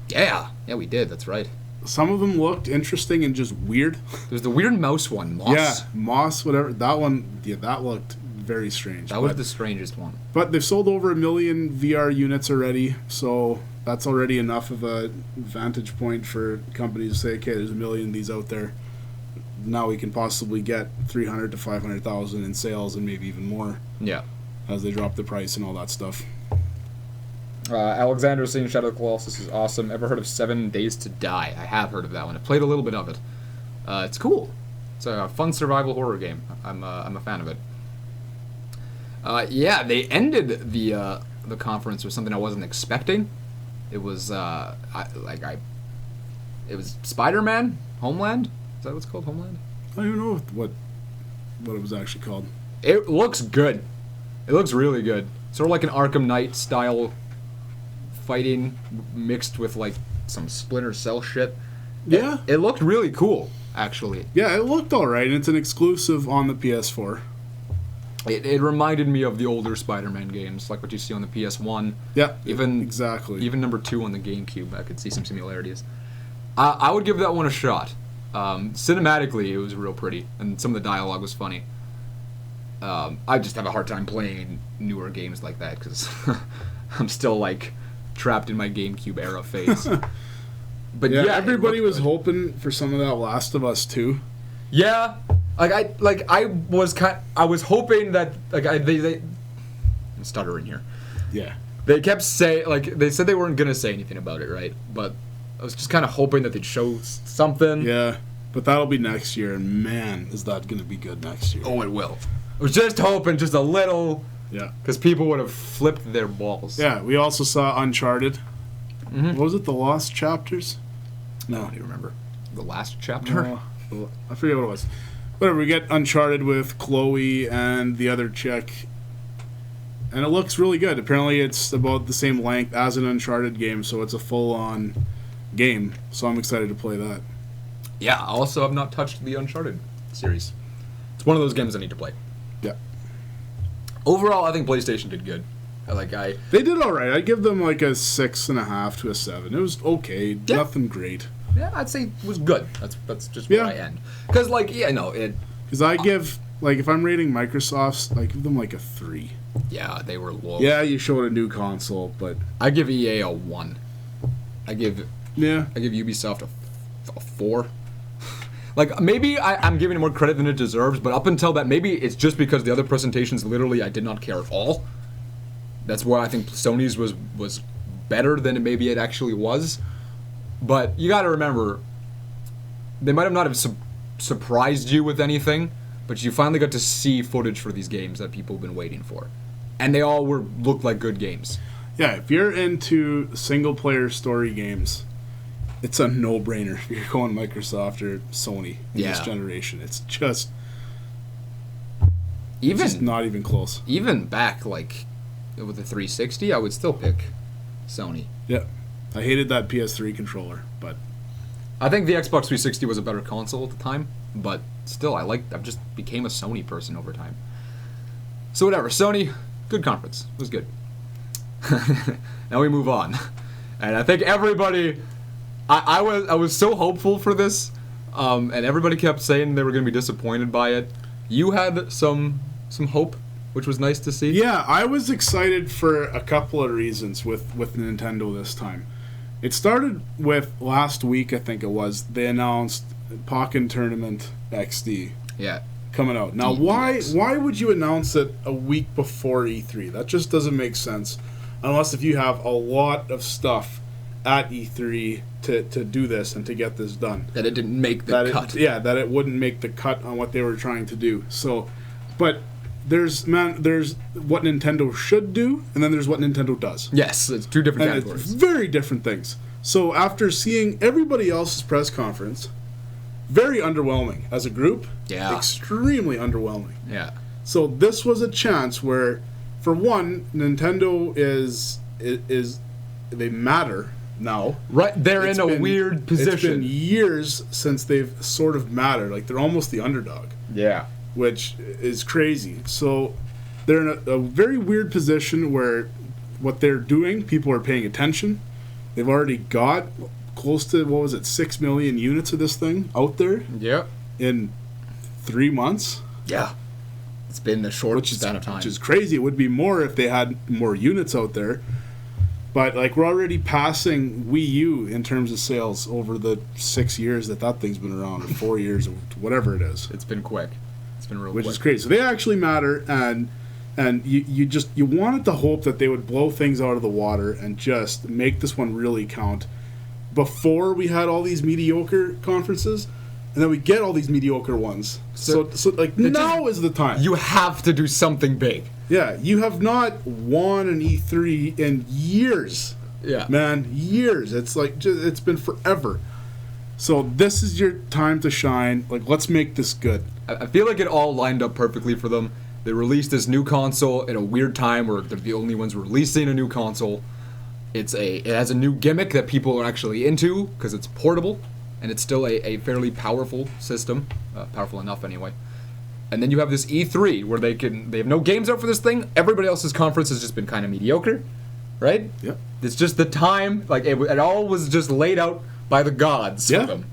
Yeah, we did. That's right. Some of them looked interesting and just weird. There's the weird mouse one, Moss. Yeah, Moss, whatever. That one, that looked very strange. That was the strangest one. But they've sold over 1 million VR units already, so that's already enough of a vantage point for companies to say, okay, there's 1 million of these out there. Now we can possibly get 300 to 500,000 in sales and maybe even more. Yeah. As they drop the price and all that stuff. Alexander saying Shadow of the Colossus is awesome. Ever heard of 7 Days to Die? I have heard of that one. I played a little bit of it. It's cool. It's a fun survival horror game. I'm a fan of it. They ended the conference with something I wasn't expecting. It was it was Spider-Man Homeland. Is that what it's called, Homeland? I don't even know what it was actually called. It looks good. It looks really good. Sort of like an Arkham Knight style fighting mixed with like some Splinter Cell shit. Yeah. It looked really cool, actually. Yeah, it looked alright, and it's an exclusive on the PS4. It reminded me of the older Spider-Man games, like what you see on the PS1. Yeah, exactly. Even number 2 on the GameCube, I could see some similarities. I would give that one a shot. Cinematically, it was real pretty, and some of the dialogue was funny. I just have a hard time playing newer games like that, because I'm still, like, trapped in my GameCube era phase. But yeah, everybody was hoping for some of that Last of Us 2. Yeah, I was hoping that I'm stuttering here. Yeah. They kept they said they weren't gonna say anything about it, right? But I was just kind of hoping that they'd show something. Yeah, but that'll be next year, and man, is that gonna be good next year? Oh, it will. I was just hoping, just a little. Yeah. Because people would have flipped their balls. Yeah, we also saw Uncharted. Mm-hmm. What was it, The Lost Chapters? No. I don't even remember. The last chapter? I forget what it was. Whatever, we get Uncharted with Chloe and the other chick. And it looks really good. Apparently it's about the same length as an Uncharted game, so it's a full-on game. So I'm excited to play that. Yeah, also I've not touched the Uncharted series. It's one of those games I need to play. Yeah. Overall, I think PlayStation did good. They did all right. I'd give them like a 6.5 to a 7. It was okay. Yeah. Nothing great. Yeah, I'd say it was good. That's just where I end. Because Because I give, if I'm rating Microsoft's, I give them like a 3. Yeah, they were low. Yeah, you showed a new console, but I give EA a 1. I give Ubisoft a 4. Maybe I'm giving it more credit than it deserves, but up until that, maybe it's just because the other presentations literally I did not care at all. That's why I think Sony's was better than maybe it actually was. But you got to remember, they might have not have surprised you with anything, but you finally got to see footage for these games that people have been waiting for, and they all looked like good games. Yeah, if you're into single-player story games, it's a no-brainer if you're going Microsoft or Sony in this generation. It's just not even close. Even back with the 360, I would still pick Sony. Yeah. I hated that PS3 controller, but I think the Xbox 360 was a better console at the time, but still I've just became a Sony person over time. So whatever, Sony, good conference. It was good. Now we move on. And I think everybody I was so hopeful for this, and everybody kept saying they were going to be disappointed by it. You had some hope, which was nice to see. Yeah, I was excited for a couple of reasons with Nintendo this time. It started with last week, I think it was. They announced Pokken Tournament XD. Yeah. Coming out. Now, why would you announce it a week before E3? That just doesn't make sense. Unless if you have a lot of stuff at E3 to do this and to get this done. That it didn't make the cut. That it wouldn't make the cut on what they were trying to do. So, but there's what Nintendo should do, and then there's what Nintendo does. Yes, it's two different categories. It's very different things. So after seeing everybody else's press conference, very underwhelming as a group. Yeah. Extremely underwhelming. Yeah. So this was a chance where, for one, Nintendo is they matter now. Right, they're in a weird position. It's been years since they've sort of mattered. Like, they're almost the underdog. Yeah. Which is crazy. So they're in a very weird position where what they're doing, people are paying attention. They've already got close to, 6 million units of this thing out there. Yep. In 3 months. Yeah. It's been a short span of time. Which is crazy. It would be more if they had more units out there. But, like, we're already passing Wii U in terms of sales over the 6 years that thing's been around, or 4 years, or whatever it is. It's been quick. It's been real quick. Which is crazy. So they actually matter, and you wanted to hope that they would blow things out of the water and just make this one really count before we had all these mediocre conferences, and then we get all these mediocre ones. So now is the time. You have to do something big. Yeah, you have not won an E3 in years. Yeah. Man, years. It's like, it's been forever. So this is your time to shine. Like, let's make this good. I feel like it all lined up perfectly for them. They released this new console at a weird time where they're the only ones releasing a new console. It has a new gimmick that people are actually into because it's portable, and it's still a fairly powerful system, powerful enough anyway. And then you have this E3 where they have no games out for this thing. Everybody else's conference has just been kind of mediocre, right? Yep. It's just the time, like it all was just laid out by the gods for them,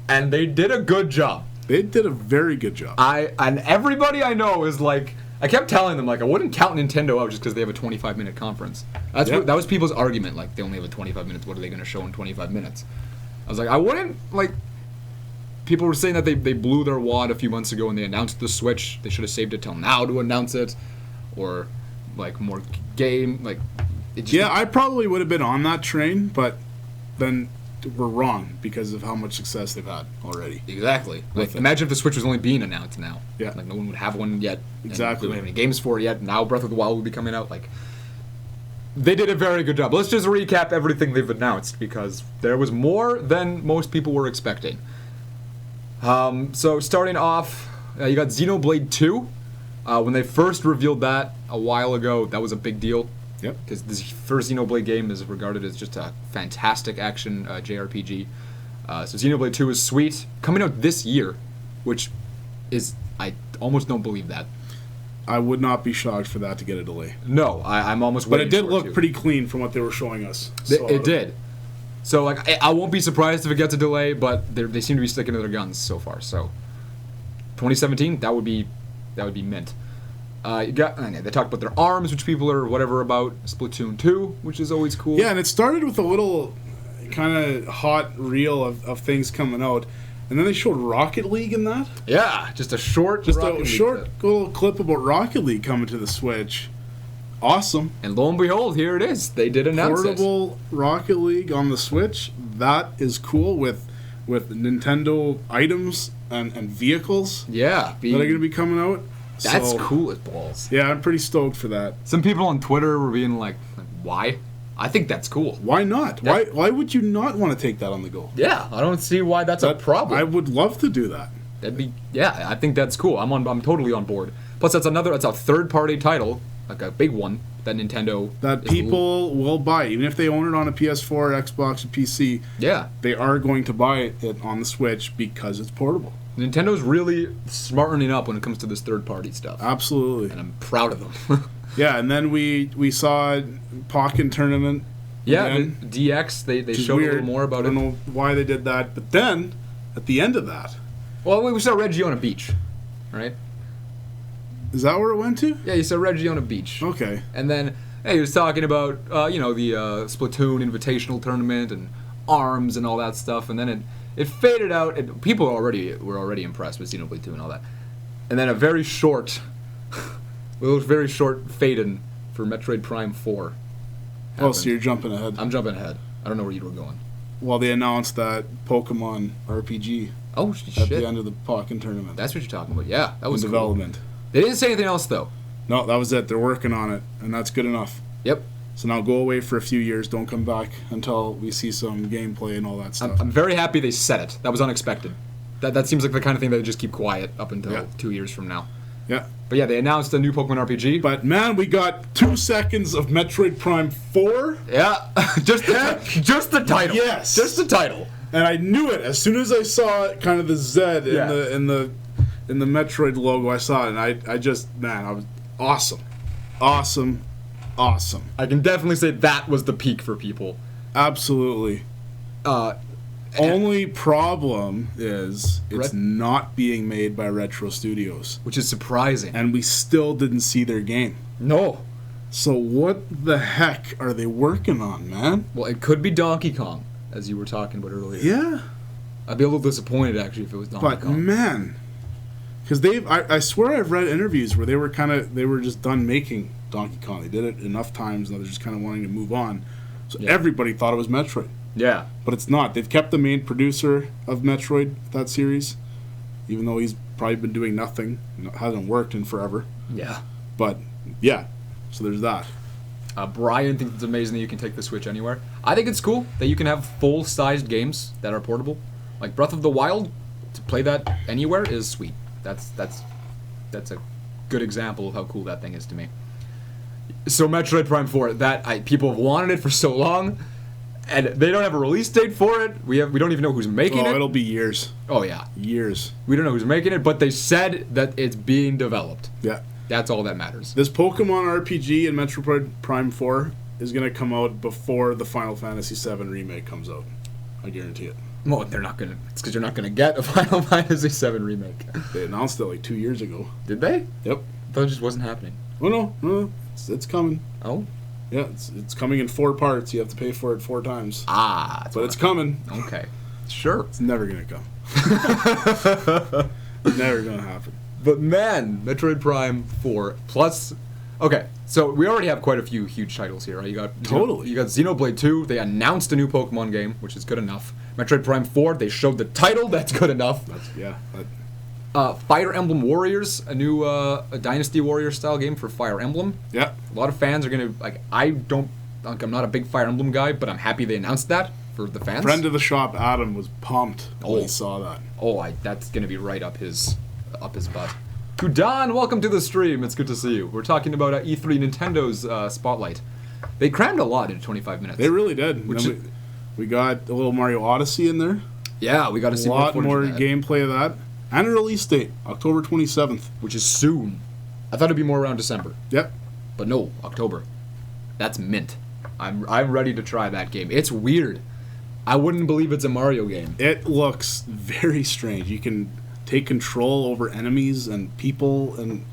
and they did a good job. They did a very good job. And everybody I know is like, I kept telling them, like, I wouldn't count Nintendo out just because they have a 25-minute conference. That was people's argument. Like, they only have a 25 minutes. What are they going to show in 25 minutes? I was like, I wouldn't, like, people were saying that they blew their wad a few months ago when they announced the Switch. They should have saved it till now to announce it. Or, like, more game, like... I probably would have been on that train, but then we're wrong because of how much success they've had already. Exactly. Like, imagine if the Switch was only being announced now. Yeah. Like, no one would have one yet. Exactly. We don't have any games for it yet. Now Breath of the Wild will be coming out. Like, they did a very good job. Let's just recap everything they've announced because there was more than most people were expecting. So starting off, you got Xenoblade 2. When they first revealed that a while ago, that was a big deal. Yep. Because this first Xenoblade game is regarded as just a fantastic action JRPG. So Xenoblade 2 is sweet. Coming out this year, which is... I almost don't believe that. I would not be shocked for that to get a delay. No, I'm almost But waiting it did for look to. pretty clean from what they were showing us. It did. So, like, I won't be surprised if it gets a delay, but they seem to be sticking to their guns so far. So, 2017, that would be mint. They talked about their ARMS, which people are whatever about. Splatoon 2, which is always cool. Yeah, and it started with a little kind of hot reel of things coming out. And then they showed Rocket League in that. Yeah, just a short little clip about Rocket League coming to the Switch. Awesome. And lo and behold, here it is. They did announce Portable Rocket League on the Switch. That is cool with Nintendo items and vehicles. Yeah. That are going to be coming out. That's cool as balls. Yeah, I'm pretty stoked for that. Some people on Twitter were being like, why? I think that's cool. Why not? Why would you not want to take that on the go? Yeah, I don't see why that's a problem. I would love to do that. I think that's cool. I'm totally on board. Plus, that's a third-party title, like a big one that Nintendo people will buy, even if they own it on a PS4, Xbox, and PC. Yeah, they are going to buy it on the Switch because it's portable. Nintendo's really smartening up when it comes to this third-party stuff. Absolutely, and I'm proud of them. Yeah, and then we saw Pokken Tournament. Yeah, the DX. They showed a little more about it. I don't know why they did that, but then at the end of that, well, we saw Reggie on a beach. right? Is that where it went to? Yeah, you saw Reggie on a beach. Okay. And then he was talking about the Splatoon Invitational Tournament and ARMS and all that stuff, and then it faded out. And people were already impressed with Xenoblade 2 and all that. And then a very short fade-in for Metroid Prime 4. Oh, so you're jumping ahead. I'm jumping ahead. I don't know where you were going. Well, they announced that Pokemon RPG at the end of the Pokken tournament. That's what you're talking about. Yeah, that was in development. Cool. They didn't say anything else, though. No, that was it. They're working on it, and that's good enough. Yep. So now go away for a few years. Don't come back until we see some gameplay and all that stuff. I'm very happy they said it. That was unexpected. That seems like the kind of thing that they just keep quiet up until 2 years from now. Yeah. But yeah, they announced a new Pokemon RPG. But man, we got 2 seconds of Metroid Prime 4. Yeah. just the title. Yes. Just the title. And I knew it as soon as I saw it, kind of the Z in the Metroid logo. I saw it, and I was awesome. I can definitely say that was the peak for people. Absolutely. Only problem is it's not being made by Retro Studios, which is surprising. And we still didn't see their game. No. So what the heck are they working on, man? Well, it could be Donkey Kong, as you were talking about earlier. Yeah. I'd be a little disappointed actually if it was Donkey Kong. But man, because I swear I've read interviews where they were just done making Donkey Kong. They did it enough times, and they're just kind of wanting to move on. So everybody thought it was Metroid. Yeah. But it's not. They've kept the main producer of Metroid, that series, even though he's probably been doing nothing. Hasn't worked in forever. Yeah. But, yeah. So there's that. Brian thinks it's amazing that you can take the Switch anywhere. I think it's cool that you can have full-sized games that are portable. Like Breath of the Wild, to play that anywhere is sweet. That's a good example of how cool that thing is to me. So Metroid Prime 4, people have wanted it for so long, and they don't have a release date for it. We don't even know who's making it. Oh, it'll be years. Oh yeah, years. We don't know who's making it, but they said that it's being developed. Yeah, that's all that matters. This Pokemon RPG in Metroid Prime 4 is going to come out before the Final Fantasy VII remake comes out. I guarantee it. Well, they're not gonna. It's because you're not gonna get a Final Fantasy VII remake. They announced it like 2 years ago. Did they? Yep. I thought it just wasn't happening. Oh no, it's coming. Oh. Yeah, it's coming in 4 parts. You have to pay for it 4 times. Ah. But it's coming. Okay. Sure. It's never gonna come. Never gonna happen. But man, Metroid Prime 4 plus. Okay, so we already have quite a few huge titles here, right? You got Xenoblade 2. They announced a new Pokemon game, which is good enough. Metroid Prime 4. They showed the title. That's good enough. Fire Emblem Warriors, a new a Dynasty Warrior style game for Fire Emblem. Yeah. A lot of fans are gonna I'm not a big Fire Emblem guy, but I'm happy they announced that for the fans. Friend of the shop, Adam, was pumped when he saw that. Oh, that's gonna be right up his butt. Kudan, welcome to the stream. It's good to see you. We're talking about E3 Nintendo's Spotlight. They crammed a lot into 25 minutes. They really did. We got a little Mario Odyssey in there. Yeah, we got to see a lot more gameplay of that. And a release date, October 27th. Which is soon. I thought it'd be more around December. Yep. But no, October. That's mint. I'm ready to try that game. It's weird. I wouldn't believe it's a Mario game. It looks very strange. You can take control over enemies and people and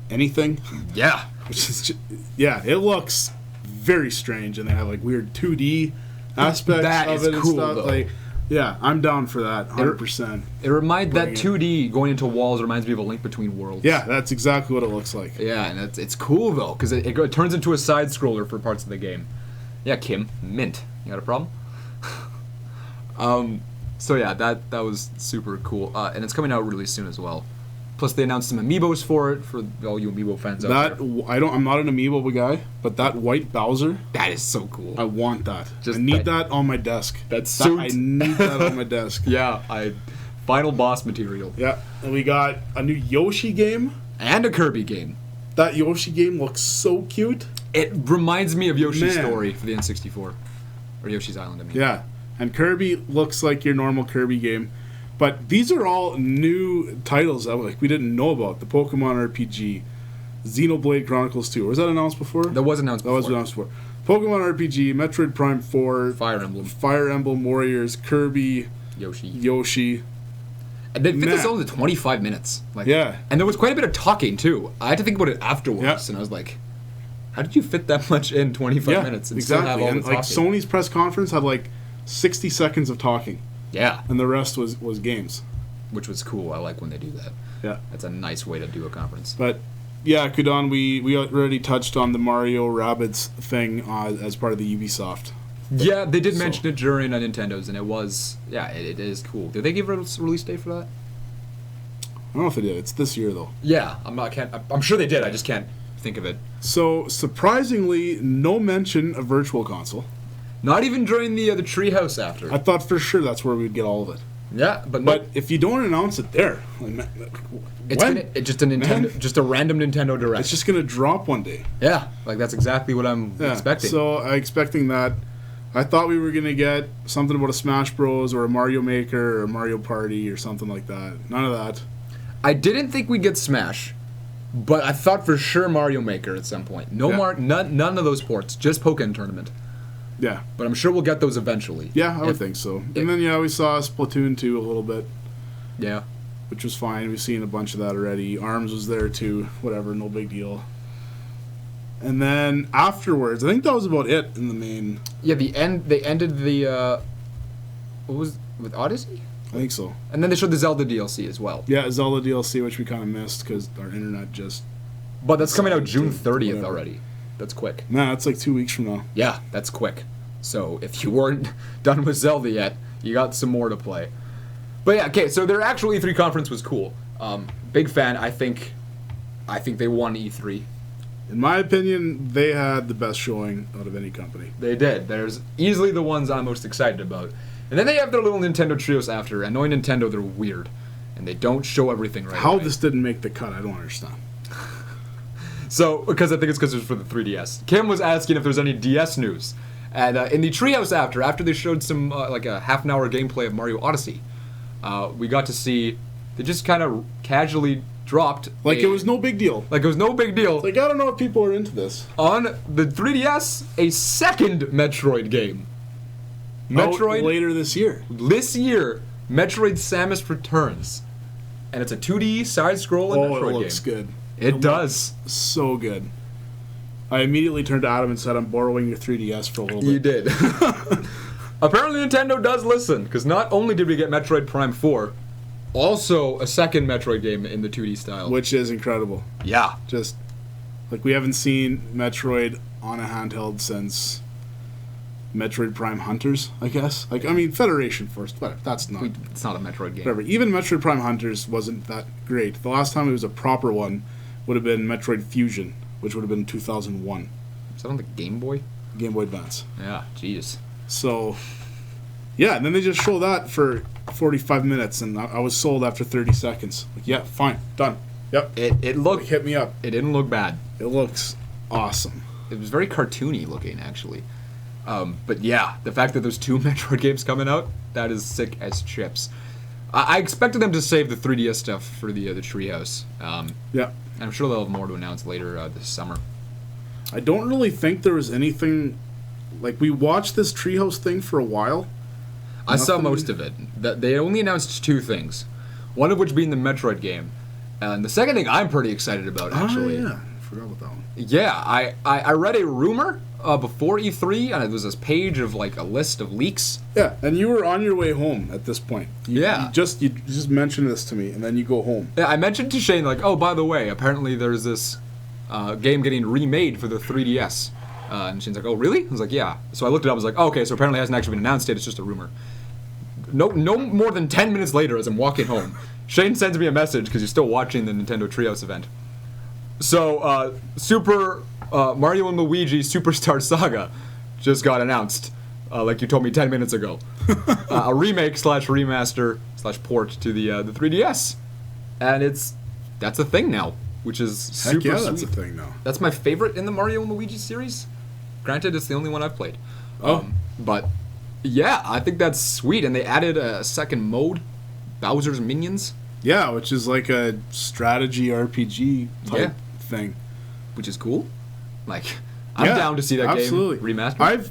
anything. Yeah. Which is it looks very strange, and they have like weird 2D aspects of it and cool, stuff. Though. Like, yeah, I'm down for that 100%. It reminds that 2D going into walls reminds me of A Link Between Worlds. Yeah, that's exactly what it looks like. Yeah, and it's cool though because it turns into a side scroller for parts of the game. Yeah, Kim, mint. You got a problem? So yeah, that was super cool, and it's coming out really soon as well. Plus, they announced some amiibos for it for all you amiibo fans out there. I'm not an amiibo guy, but that white Bowser, that is so cool. I want that. I need that on my desk. I need that on my desk. Yeah, final boss material. Yeah, and we got a new Yoshi game and a Kirby game. That Yoshi game looks so cute. It reminds me of Yoshi's Story for the N64, or Yoshi's Island. I mean. Yeah. And Kirby looks like your normal Kirby game. But these are all new titles that we didn't know about. The Pokemon RPG, Xenoblade Chronicles 2. Was that announced before? That was announced before. Pokemon RPG, Metroid Prime 4. Fire Emblem Warriors, Kirby. Yoshi. And they fit this all into 25 minutes. Like, yeah. And there was quite a bit of talking, too. I had to think about it afterwards, Yeah. and I was like, how did you fit that much in 25 minutes and exactly. still have all And the talking? like Sony's press conference had like 60 seconds of talking. Yeah. And the rest was games. Which was cool. I like when they do that. Yeah. That's a nice way to do a conference. But yeah, Kudan, we already touched on the Mario Rabbids thing as part of the Ubisoft. Yeah, they did mention it during Nintendo's, and it was, it is cool. Did they give a release date for that? I don't know if they did. It's this year though. Yeah, I'm sure they did. I just can't think of it. So surprisingly, no mention of Virtual Console. Not even during the Treehouse after. I thought for sure that's where we'd get all of it. Yeah, but if you don't announce it there, it's just a Nintendo, just a random Nintendo Direct. It's just gonna drop one day. Yeah, like that's exactly what I'm expecting. So I'm expecting that. I thought we were gonna get something about a Smash Bros. Or a Mario Maker or a Mario Party or something like that. None of that. I didn't think we'd get Smash, but I thought for sure Mario Maker at some point. None of those ports, just Pokken Tournament. Yeah. But I'm sure we'll get those eventually. Yeah, I would think so. And then we saw Splatoon 2 a little bit. Yeah. Which was fine. We've seen a bunch of that already. ARMS was there too. Whatever, no big deal. And then afterwards, I think that was about it in the main. Yeah, they ended the what was with Odyssey? I think so. And then they showed the Zelda DLC as well. Yeah, Zelda DLC, which we kind of missed because our internet just. But that's coming out June 30th already. That's quick. Nah, that's like 2 weeks from now. Yeah, that's quick. So if you weren't done with Zelda yet, you got some more to play. But yeah, okay. So their actual E3 conference was cool. Big fan. I think they won E3. In my opinion, they had the best showing out of any company. They did. There's easily the ones I'm most excited about. And then they have their little Nintendo Trios after. And knowing Nintendo, they're weird. And they don't show everything right How away. this didn't make the cut, I don't understand. So, because I think it's because it was for the 3DS. Kim was asking if there's any DS news. And in the Treehouse after they showed some, like a half-an-hour gameplay of Mario Odyssey, we got to see, they just kind of casually dropped. Like it was no big deal. Like it was no big deal. Like, I don't know if people are into this. On the 3DS, a second Metroid game. Metroid. Later this year. This year, Metroid Samus Returns. And it's a 2D side-scrolling Metroid game. It looks good. It does. So good. I immediately turned to Adam and said, I'm borrowing your 3DS for a little bit. You did. Apparently Nintendo does listen, because not only did we get Metroid Prime 4, also a second Metroid game in the 2D style. Which is incredible. Yeah. Just, like, we haven't seen Metroid on a handheld since Metroid Prime Hunters, I guess. Like, I mean, Federation first, but that's not... It's not a Metroid game. Whatever. Even Metroid Prime Hunters wasn't that great. The last time it was a proper one would have been Metroid Fusion, which would have been 2001. Is that on the Game Boy? Game Boy Advance. Yeah, jeez. So, yeah, and then they just show that for 45 minutes, and I was sold after 30 seconds. Like, yeah, fine, done. Yep. It looked... Hit me up. It didn't look bad. It looks awesome. It was very cartoony looking, actually. But yeah, the fact that there's two Metroid games coming out, that is sick as chips. I expected them to save the 3DS stuff for the Treehouse. Yeah. I'm sure they'll have more to announce later this summer. I don't really think there was anything... Like, we watched this Treehouse thing for a while. I saw most of it. They only announced two things. One of which being the Metroid game. And the second thing I'm pretty excited about, actually. Oh, yeah. I forgot about that one. Yeah, I read a rumor before E3, and it was this page of, like, a list of leaks. Yeah, and you were on your way home at this point. You just mentioned this to me, and then you go home. Yeah, I mentioned to Shane, like, oh, by the way, apparently there's this game getting remade for the 3DS. And Shane's like, oh, really? I was like, yeah. So I looked it up, I was like, oh, okay, so apparently it hasn't actually been announced yet, it's just a rumor. No more than 10 minutes later, as I'm walking home, Shane sends me a message, because he's still watching the Nintendo Treehouse event. So, Super Mario and Luigi Superstar Saga just got announced, like you told me 10 minutes ago. A remake / remaster / port to the 3DS. And that's a thing now, which is super Heck yeah, sweet. that's a thing now. That's my favorite in the Mario and Luigi series. Granted, it's the only one I've played. But, yeah, I think that's sweet. And they added a second mode, Bowser's Minions. Yeah, which is like a strategy RPG type thing. Which is cool. Like, I'm down to see that game remastered.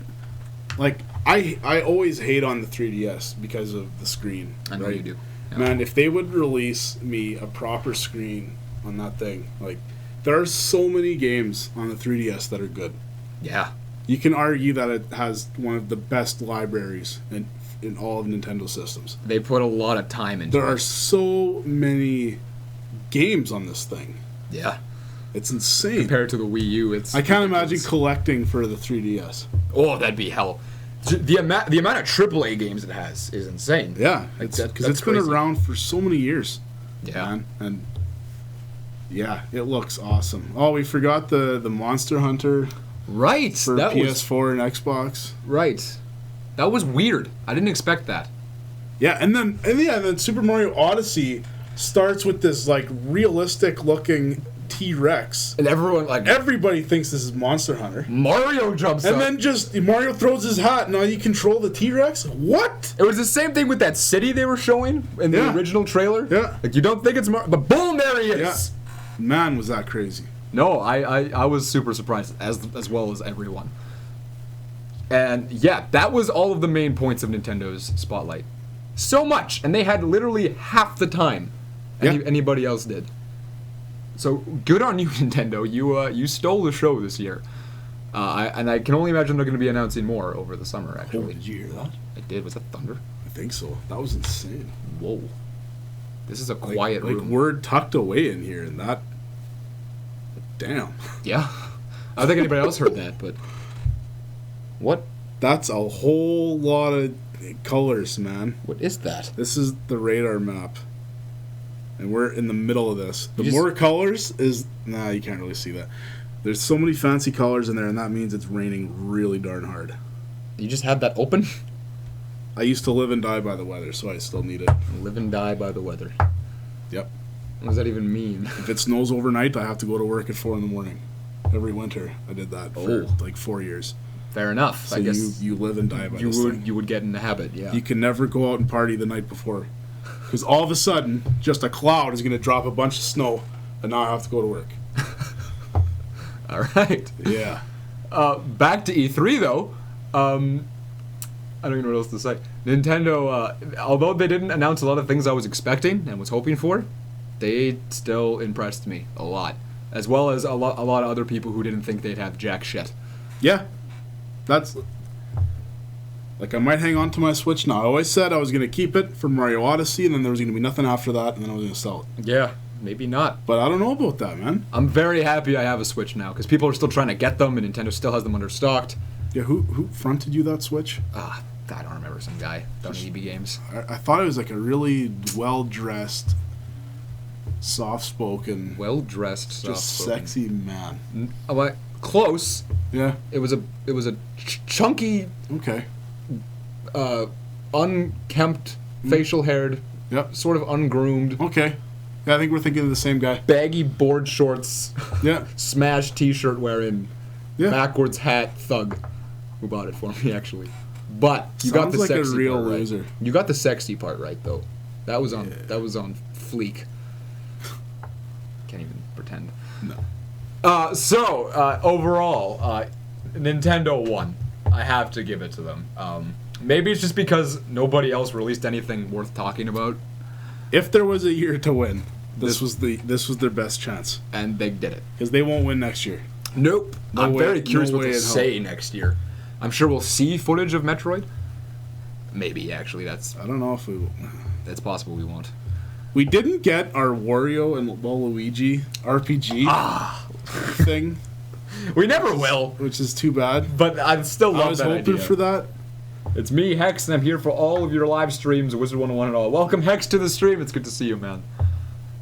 I always hate on the 3DS because of the screen. I know you do. Man, if they would release me a proper screen on that thing, like, there are so many games on the 3DS that are good. Yeah. You can argue that it has one of the best libraries in all of Nintendo systems. They put a lot of time into it. There are so many games on this thing. Yeah. It's insane. Compared to the Wii U, it's... I can't imagine collecting for the 3DS. Oh, that'd be hell. The amount of AAA games it has is insane. Yeah, Like, because it's been around for so many years. Yeah. Man. And yeah, it looks awesome. Oh, we forgot the Monster Hunter Right. for that PS4 and Xbox. Right. That was weird. I didn't expect that. Yeah, and then Super Mario Odyssey starts with this like realistic looking T-Rex. And Everybody thinks this is Monster Hunter. Mario jumps up. And then just Mario throws his hat. Now you control the T-Rex? What? It was the same thing with that city they were showing in the original trailer. Yeah. Like, you don't think it's Mario, but boom, there he is. Yeah. Man, was that crazy. No, I was super surprised, as well as everyone. And yeah, that was all of the main points of Nintendo's Spotlight. So much, and they had literally half the time anybody else did. So good on you, Nintendo. You stole the show this year. And I can only imagine they're going to be announcing more over the summer, actually. Oh, did you hear that? I did. Was that thunder? I think so. That was insane. Whoa. This is a quiet room. Like word tucked away in here, and that... Damn. Yeah. I don't think anybody else heard that, but... What? That's a whole lot of colors, man. What is that? This is the radar map. And we're in the middle of this. The You more colors is... Nah, you can't really see that. There's so many fancy colors in there, and that means it's raining really darn hard. You just had that open? I used to live and die by the weather, so I still need it. Live and die by the weather. Yep. What does that even mean? If it snows overnight, I have to go to work at 4 in the morning. Every winter, I did that for like 4 years. Fair enough. So I guess you live and die by this thing. You would get in the habit, yeah. You can never go out and party the night before. Because all of a sudden, just a cloud is going to drop a bunch of snow, and now I have to go to work. All right. Yeah. Back to E3, though. I don't even know what else to say. Nintendo, although they didn't announce a lot of things I was expecting and was hoping for, they still impressed me a lot. As well as a lot of other people who didn't think they'd have jack shit. Yeah. That's... Like, I might hang on to my Switch now. I always said I was going to keep it for Mario Odyssey, and then there was going to be nothing after that, and then I was going to sell it. Yeah, maybe not. But I don't know about that, man. I'm very happy I have a Switch now, because people are still trying to get them, and Nintendo still has them understocked. Yeah, who fronted you that Switch? I don't remember, some guy down at EB Games. I thought it was like a really well-dressed, soft-spoken, Well-dressed, just soft-spoken. sexy man. Close. Yeah. It was a chunky, Okay. unkempt, facial-haired, Yep. sort of ungroomed, Okay. Yeah, I think we're thinking of the same guy. baggy board shorts, Yeah. smash T-shirt wearing, Yeah. backwards hat thug, who bought it for me actually. But you got Sounds the like a sexy real part right. loser. You got the sexy part right though. That was on fleek. Can't even pretend. No. So overall, Nintendo won. I have to give it to them. Maybe it's just because nobody else released anything worth talking about, If there was a year to win, this was their best chance. and they did it. Because they won't win next year. Nope. No I'm way- very curious no what way they'll in hell. say next year. I'm sure we'll see footage of Metroid. Maybe actually, that's I don't know if we will. possible. We won't. We didn't get our Wario and Waluigi RPG thing, We never will. which is too bad. But I still love I was that hoping idea. for that. It's me, Hex, and I'm here for all of your live streams, Wizard 101 and all. Welcome, Hex, to the stream. It's good to see you, man.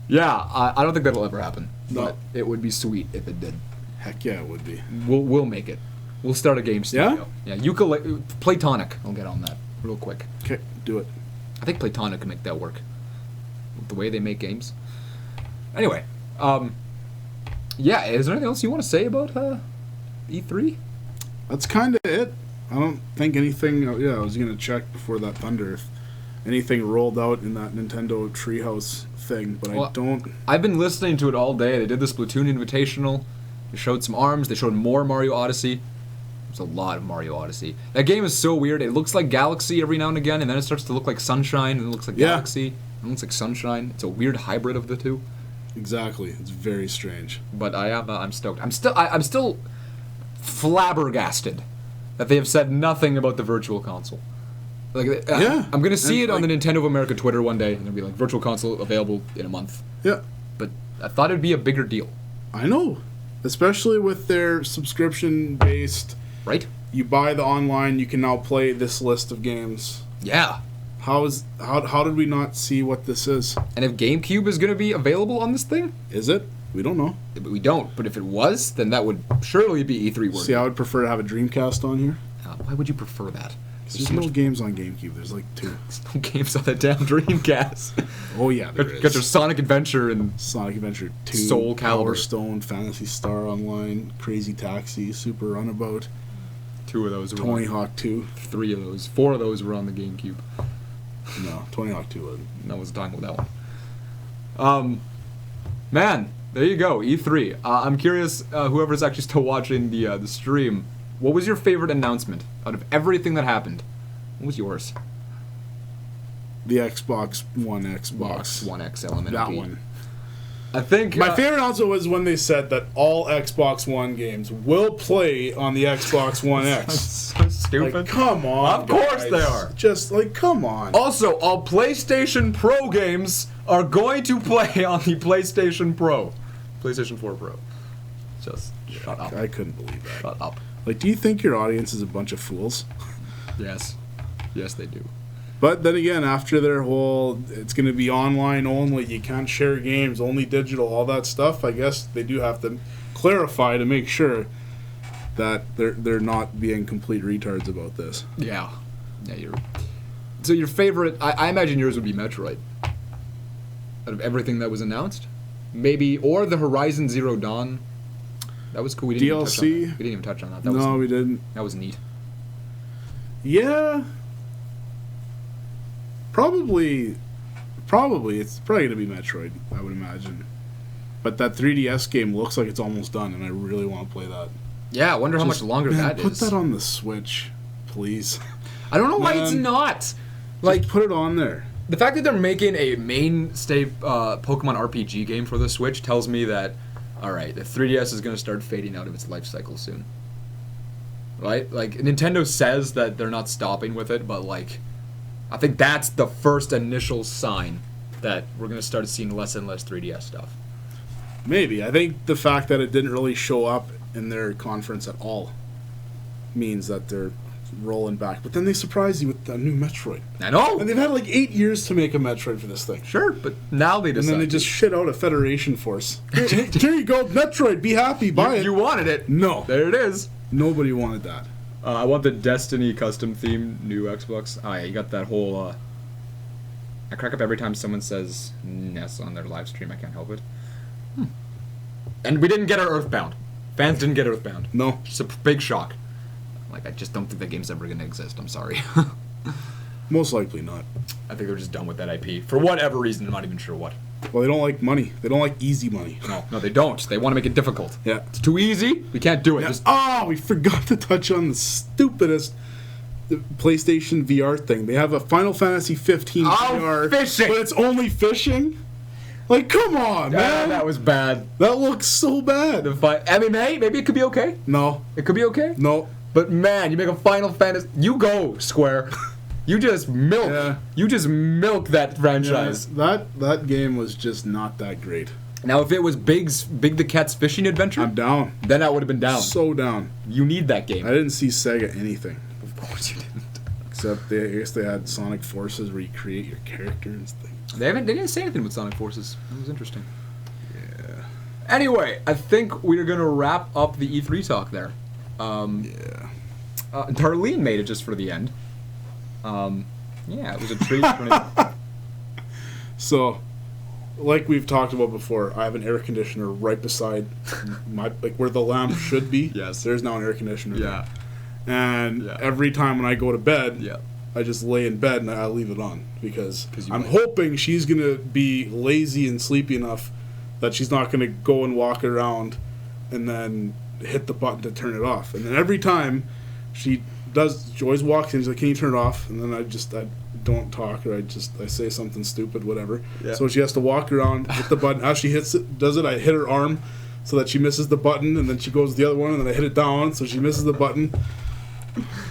Yeah, I don't think that'll ever happen. No. But it would be sweet if it did. Heck yeah, it would be. We'll make it. We'll start a game studio. Yeah? Yeah, Platonic. I'll get on that real quick. Okay, do it. I think Platonic can make that work. With the way they make games. Anyway, yeah, is there anything else you want to say about E3? That's kind of it. I don't think anything. Yeah, I was gonna check before that thunder if anything rolled out in that Nintendo Treehouse thing, but Well, I don't. I've been listening to it all day. They did the Splatoon Invitational. They showed some ARMS. They showed more Mario Odyssey. There's a lot of Mario Odyssey. That game is so weird. It looks like Galaxy every now and again, and then it starts to look like Sunshine, and it looks like Yeah. Galaxy. It looks like Sunshine. It's a weird hybrid of the two. Exactly. It's very strange. But I'm stoked. I'm still flabbergasted that they have said nothing about the Virtual Console. Like, yeah. I'm gonna see it on like, the Nintendo of America Twitter one day, and it'll be like Virtual Console available in a month. Yeah. But I thought it'd be a bigger deal. I know, especially with their subscription based. Right. You buy the online, you can now play this list of games. Yeah. How did we not see what this is? And if GameCube is gonna be available on this thing, Is it? We don't know. we don't. But if it was, then that would surely be E3 worthy. See, I would prefer to have a Dreamcast on here. Why would you prefer that? There's no games on GameCube. There's like 2. There's no games on that damn Dreamcast. Oh yeah, there is. Got your Sonic Adventure and Sonic Adventure 2, Soul Calibur. Power Stone, Phantasy Star Online, Crazy Taxi, Super Runabout, 2 of those. Were Tony on, Hawk 2. 3 of those. 4 of those were on the GameCube. No, Tony Hawk 2 wasn't. No one's talking about that one. Man, there you go. E3. I'm curious, whoever's actually still watching the stream, what was your favorite announcement out of everything that happened? What was yours? The Xbox One Xbox. One X element. That one. I think My favorite announcement was when they said that all Xbox One games will play on the Xbox One X. so stupid. Like, come on. Of course guys. they are. Just like, come on. Also, all PlayStation Pro games are going to play on the PlayStation Pro. PlayStation 4 Pro. Just shut up. I couldn't believe that. Shut up. Like, do you think your audience is a bunch of fools? Yes. Yes, they do. But then again, after their whole, it's going to be online only, you can't share games, only digital, all that stuff, I guess they do have to clarify to make sure that they're not being complete retards about this. Yeah. Yeah, so your favorite, I imagine yours would be Metroid. Out of everything that was announced? Maybe, or the Horizon Zero Dawn. That was cool. We didn't DLC? Even touch on that. We didn't even touch on that. No, we didn't. That was neat. Yeah. Probably it's probably gonna be Metroid, I would imagine. But that 3DS game looks like it's almost done, and I really want to play that. Yeah, I wonder how much longer that put is. that on the Switch, please. I don't know why it's not. Like, Just put it on there. the fact that they're making a mainstay Pokemon RPG game for the Switch tells me that, alright, the 3DS is going to start fading out of its life cycle soon. Right? Like, Nintendo says that they're not stopping with it, but, like, I think that's the first initial sign that we're going to start seeing less and less 3DS stuff. Maybe. I think the fact that it didn't really show up in their conference at all means that they're rolling back. But then they surprise you with a new Metroid. I know! And they've had like 8 years to make a Metroid for this thing. Sure, but now they decide. And then they just shit out a Federation Force. Here you go, Metroid, be happy, buy it. You wanted it. No. There it is. Nobody wanted that. I want the Destiny custom theme new Xbox. Oh yeah, you got that whole. I crack up every time someone says Ness on their live stream. I can't help it. And we didn't get our Earthbound. Fans didn't get Earthbound. No. It's a big shock. Like, I just don't think that game's ever gonna exist. I'm sorry. Most likely not. I think they're just done with that IP for whatever reason. I'm not even sure what. Well, they don't like money. They don't like easy money. No, they don't. They want to make it difficult. Yeah. It's too easy. We can't do it. Yeah. Just We forgot to touch on the stupidest PlayStation VR thing. They have a Final Fantasy 15 VR, fishing. but it's only fishing. Like, come on, man. that was bad. That looks so bad. I mean, maybe it could be okay. No. It could be okay. No. But man, you make a Final Fantasy. You go, Square. You just milk. Yeah. You just milk that franchise. That game was just not that great. Now, if it was Big the Cat's Fishing Adventure, I'm down. then I would have been down. So down. You need that game. I didn't see Sega anything. Of course you didn't. Except I guess they had Sonic Forces where you create your character and things. They didn't say anything with Sonic Forces. That was interesting. Yeah. Anyway, I think we're gonna wrap up the E3 talk there. Yeah. Darlene made it just for the end. Yeah, it was a treat. So, like we've talked about before, I have an air conditioner right beside my where the lamp should be. Yes. There's now an air conditioner. Yeah. There. And Yeah. every time when I go to bed, Yeah. I just lay in bed and I leave it on because you I'm like hoping she's gonna be lazy and sleepy enough that she's not gonna go and walk around and then hit the button to turn it off. And then every time she always walks in, she's like, "Can you turn it off?" And then I don't talk or I say something stupid, whatever. Yeah. So she has to walk around, hit the button. As she does it, I hit her arm so that she misses the button, and then she goes to the other one, and then I hit it down so she misses the button.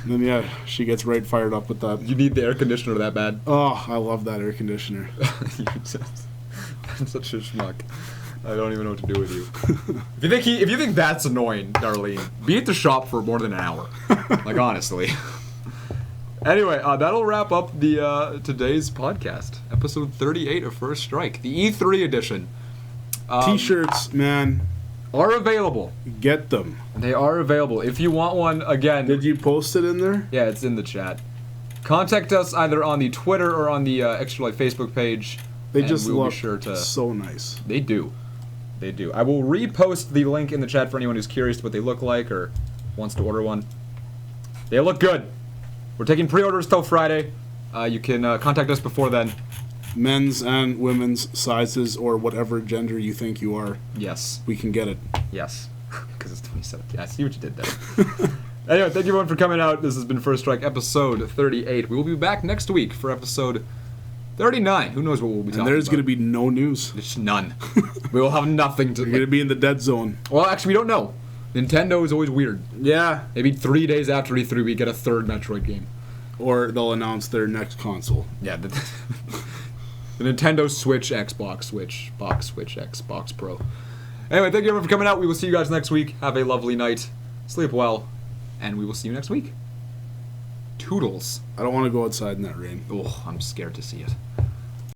And then, she gets right fired up with that. You need the air conditioner that bad? Oh, I love that air conditioner. I'm such a schmuck. I don't even know what to do with you. If you think that's annoying, Darlene, be at the shop for more than an hour. Like, honestly. Anyway, that'll wrap up the today's podcast. Episode 38 of First Strike. The E3 edition. T-shirts, man. Are available. Get them. They are available. If you want one, again... Did you post it in there? Yeah, it's in the chat. Contact us either on the Twitter or on the Extra Life Facebook page. They just we'll look be sure to... so nice. They do. They do. I will repost the link in the chat for anyone who's curious what they look like or wants to order one. They look good. We're taking pre-orders till Friday. You can contact us before then. Men's and women's sizes or whatever gender you think you are. Yes. We can get it. Yes. Because it's 2017. I see what you did there. Anyway, thank you everyone for coming out. This has been First Strike episode 38. We will be back next week for episode 39. Who knows what we'll be talking about. And there's going to be no news. There's none. We will have nothing to... We're going to be in the dead zone. Well, actually, we don't know. Nintendo is always weird. Yeah. Maybe 3 days after E3, we get a third Metroid game. Or they'll announce their next console. Yeah, the Nintendo Switch, Xbox Switch, Box Switch, Xbox Pro. Anyway, thank you everyone for coming out. We will see you guys next week. Have a lovely night. Sleep well. And we will see you next week. Toodles. I don't want to go outside in that rain. Oh, I'm scared to see it.